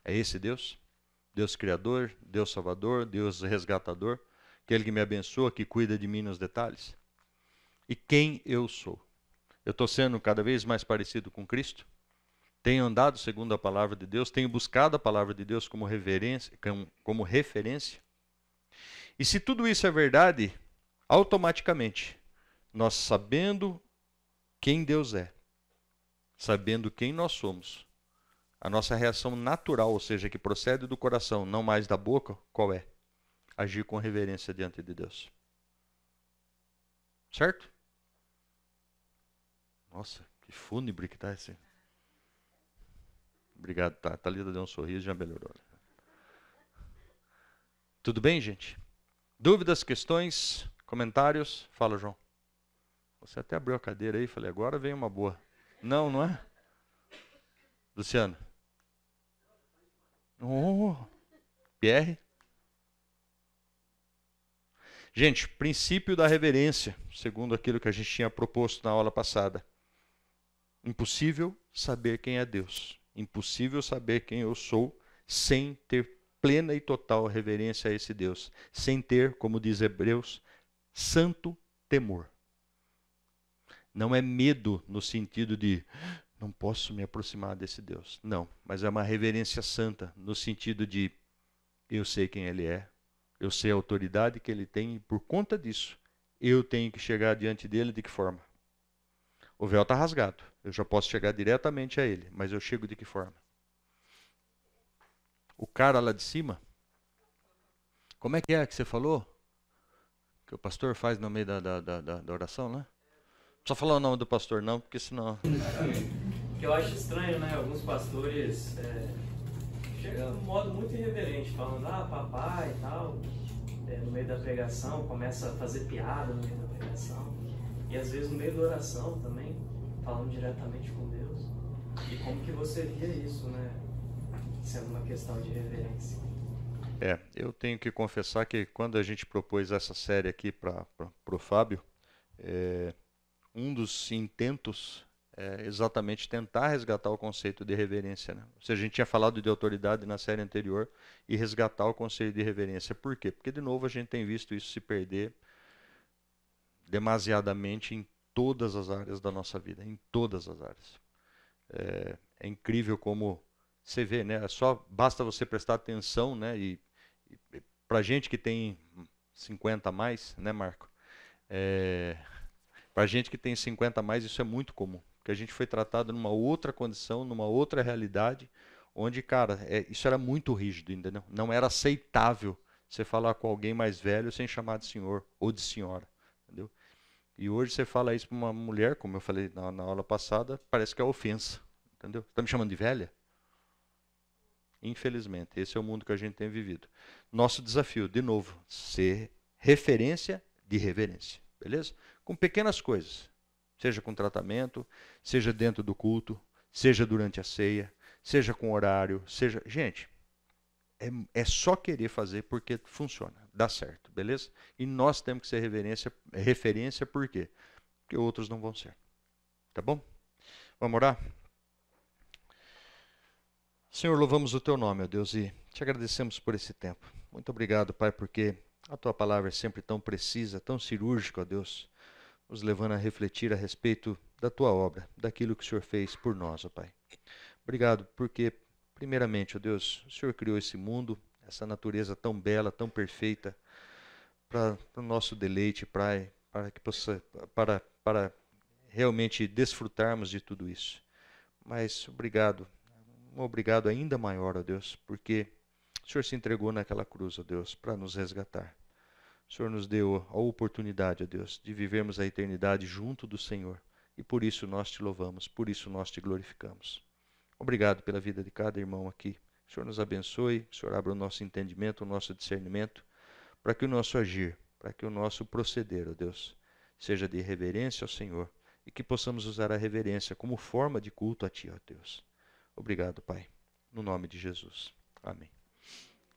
É esse Deus? Deus Criador, Deus Salvador, Deus Resgatador, aquele que me abençoa, que cuida de mim nos detalhes? E quem eu sou? Eu estou sendo cada vez mais parecido com Cristo? Tenho andado segundo a palavra de Deus? Tenho buscado a palavra de Deus como referência? E se tudo isso é verdade, automaticamente, nós sabendo quem Deus é, sabendo quem nós somos, a nossa reação natural, ou seja, que procede do coração, não mais da boca, qual é? Agir com reverência diante de Deus. Certo? Nossa, que fúnebre que está esse. Obrigado, tá. Thalita deu um sorriso e já melhorou. Tudo bem, gente? Dúvidas, questões, comentários? Fala, João. Você até abriu a cadeira aí, falei, agora vem uma boa. Não, não é? Luciano? Oh, Pierre? Gente, princípio da reverência, segundo aquilo que a gente tinha proposto na aula passada. Impossível saber quem é Deus. Impossível saber quem eu sou sem ter plena e total reverência a esse Deus. Sem ter, como diz Hebreus, santo temor. Não é medo no sentido de não posso me aproximar desse Deus. Não, mas é uma reverência santa no sentido de eu sei quem ele é, eu sei a autoridade que ele tem e por conta disso eu tenho que chegar diante dele de que forma? O véu está rasgado, eu já posso chegar diretamente a ele, mas eu chego de que forma? O cara lá de cima, como é que você falou? Que o pastor faz no meio da oração, né? Não precisa falar o nome do pastor não, porque senão... Que eu acho estranho, né? Alguns pastores chegam de um modo muito irreverente, falando, papai e tal, no meio da pregação, começa a fazer piada no meio da pregação, e às vezes no meio da oração também, falando diretamente com Deus. E como que você via isso, né? Sendo uma questão de reverência. Eu tenho que confessar que quando a gente propôs essa série aqui para o Fábio, um dos intentos é exatamente tentar resgatar o conceito de reverência. Né? Ou seja, a gente tinha falado de autoridade na série anterior e resgatar o conceito de reverência. Por quê? Porque, de novo, a gente tem visto isso se perder demasiadamente em todas as áreas da nossa vida, em todas as áreas. É incrível como você vê, né? Só basta você prestar atenção, né? E para gente que tem 50 a mais, né, Marco? Para gente que tem 50 a mais, isso é muito comum. Porque a gente foi tratado numa outra condição, numa outra realidade, onde, cara, isso era muito rígido, entendeu? Não era aceitável você falar com alguém mais velho sem chamar de senhor ou de senhora, entendeu? E hoje você fala isso para uma mulher, como eu falei na aula passada, parece que é ofensa, entendeu? Você está me chamando de velha? Infelizmente, esse é o mundo que a gente tem vivido. Nosso desafio, de novo, ser referência de reverência, beleza? Com pequenas coisas, seja com tratamento, seja dentro do culto, seja durante a ceia, seja com horário, seja... Gente, é só querer fazer porque funciona, dá certo, beleza? E nós temos que ser referência por quê? Porque outros não vão ser, tá bom? Vamos orar? Senhor, louvamos o Teu nome, ó Deus, e te agradecemos por esse tempo. Muito obrigado, Pai, porque a Tua palavra é sempre tão precisa, tão cirúrgica, ó Deus, nos levando a refletir a respeito da Tua obra, daquilo que o Senhor fez por nós, ó Pai. Obrigado, porque, primeiramente, ó Deus, o Senhor criou esse mundo, essa natureza tão bela, tão perfeita, para o nosso deleite, Pai, para realmente desfrutarmos de tudo isso. Mas obrigado, um obrigado ainda maior, ó Deus, porque o Senhor se entregou naquela cruz, ó Deus, para nos resgatar. O Senhor nos deu a oportunidade, ó Deus, de vivermos a eternidade junto do Senhor. E por isso nós te louvamos, por isso nós te glorificamos. Obrigado pela vida de cada irmão aqui. O Senhor nos abençoe, o Senhor abra o nosso entendimento, o nosso discernimento, para que o nosso agir, para que o nosso proceder, ó Deus, seja de reverência ao Senhor e que possamos usar a reverência como forma de culto a Ti, ó Deus. Obrigado, Pai. No nome de Jesus. Amém.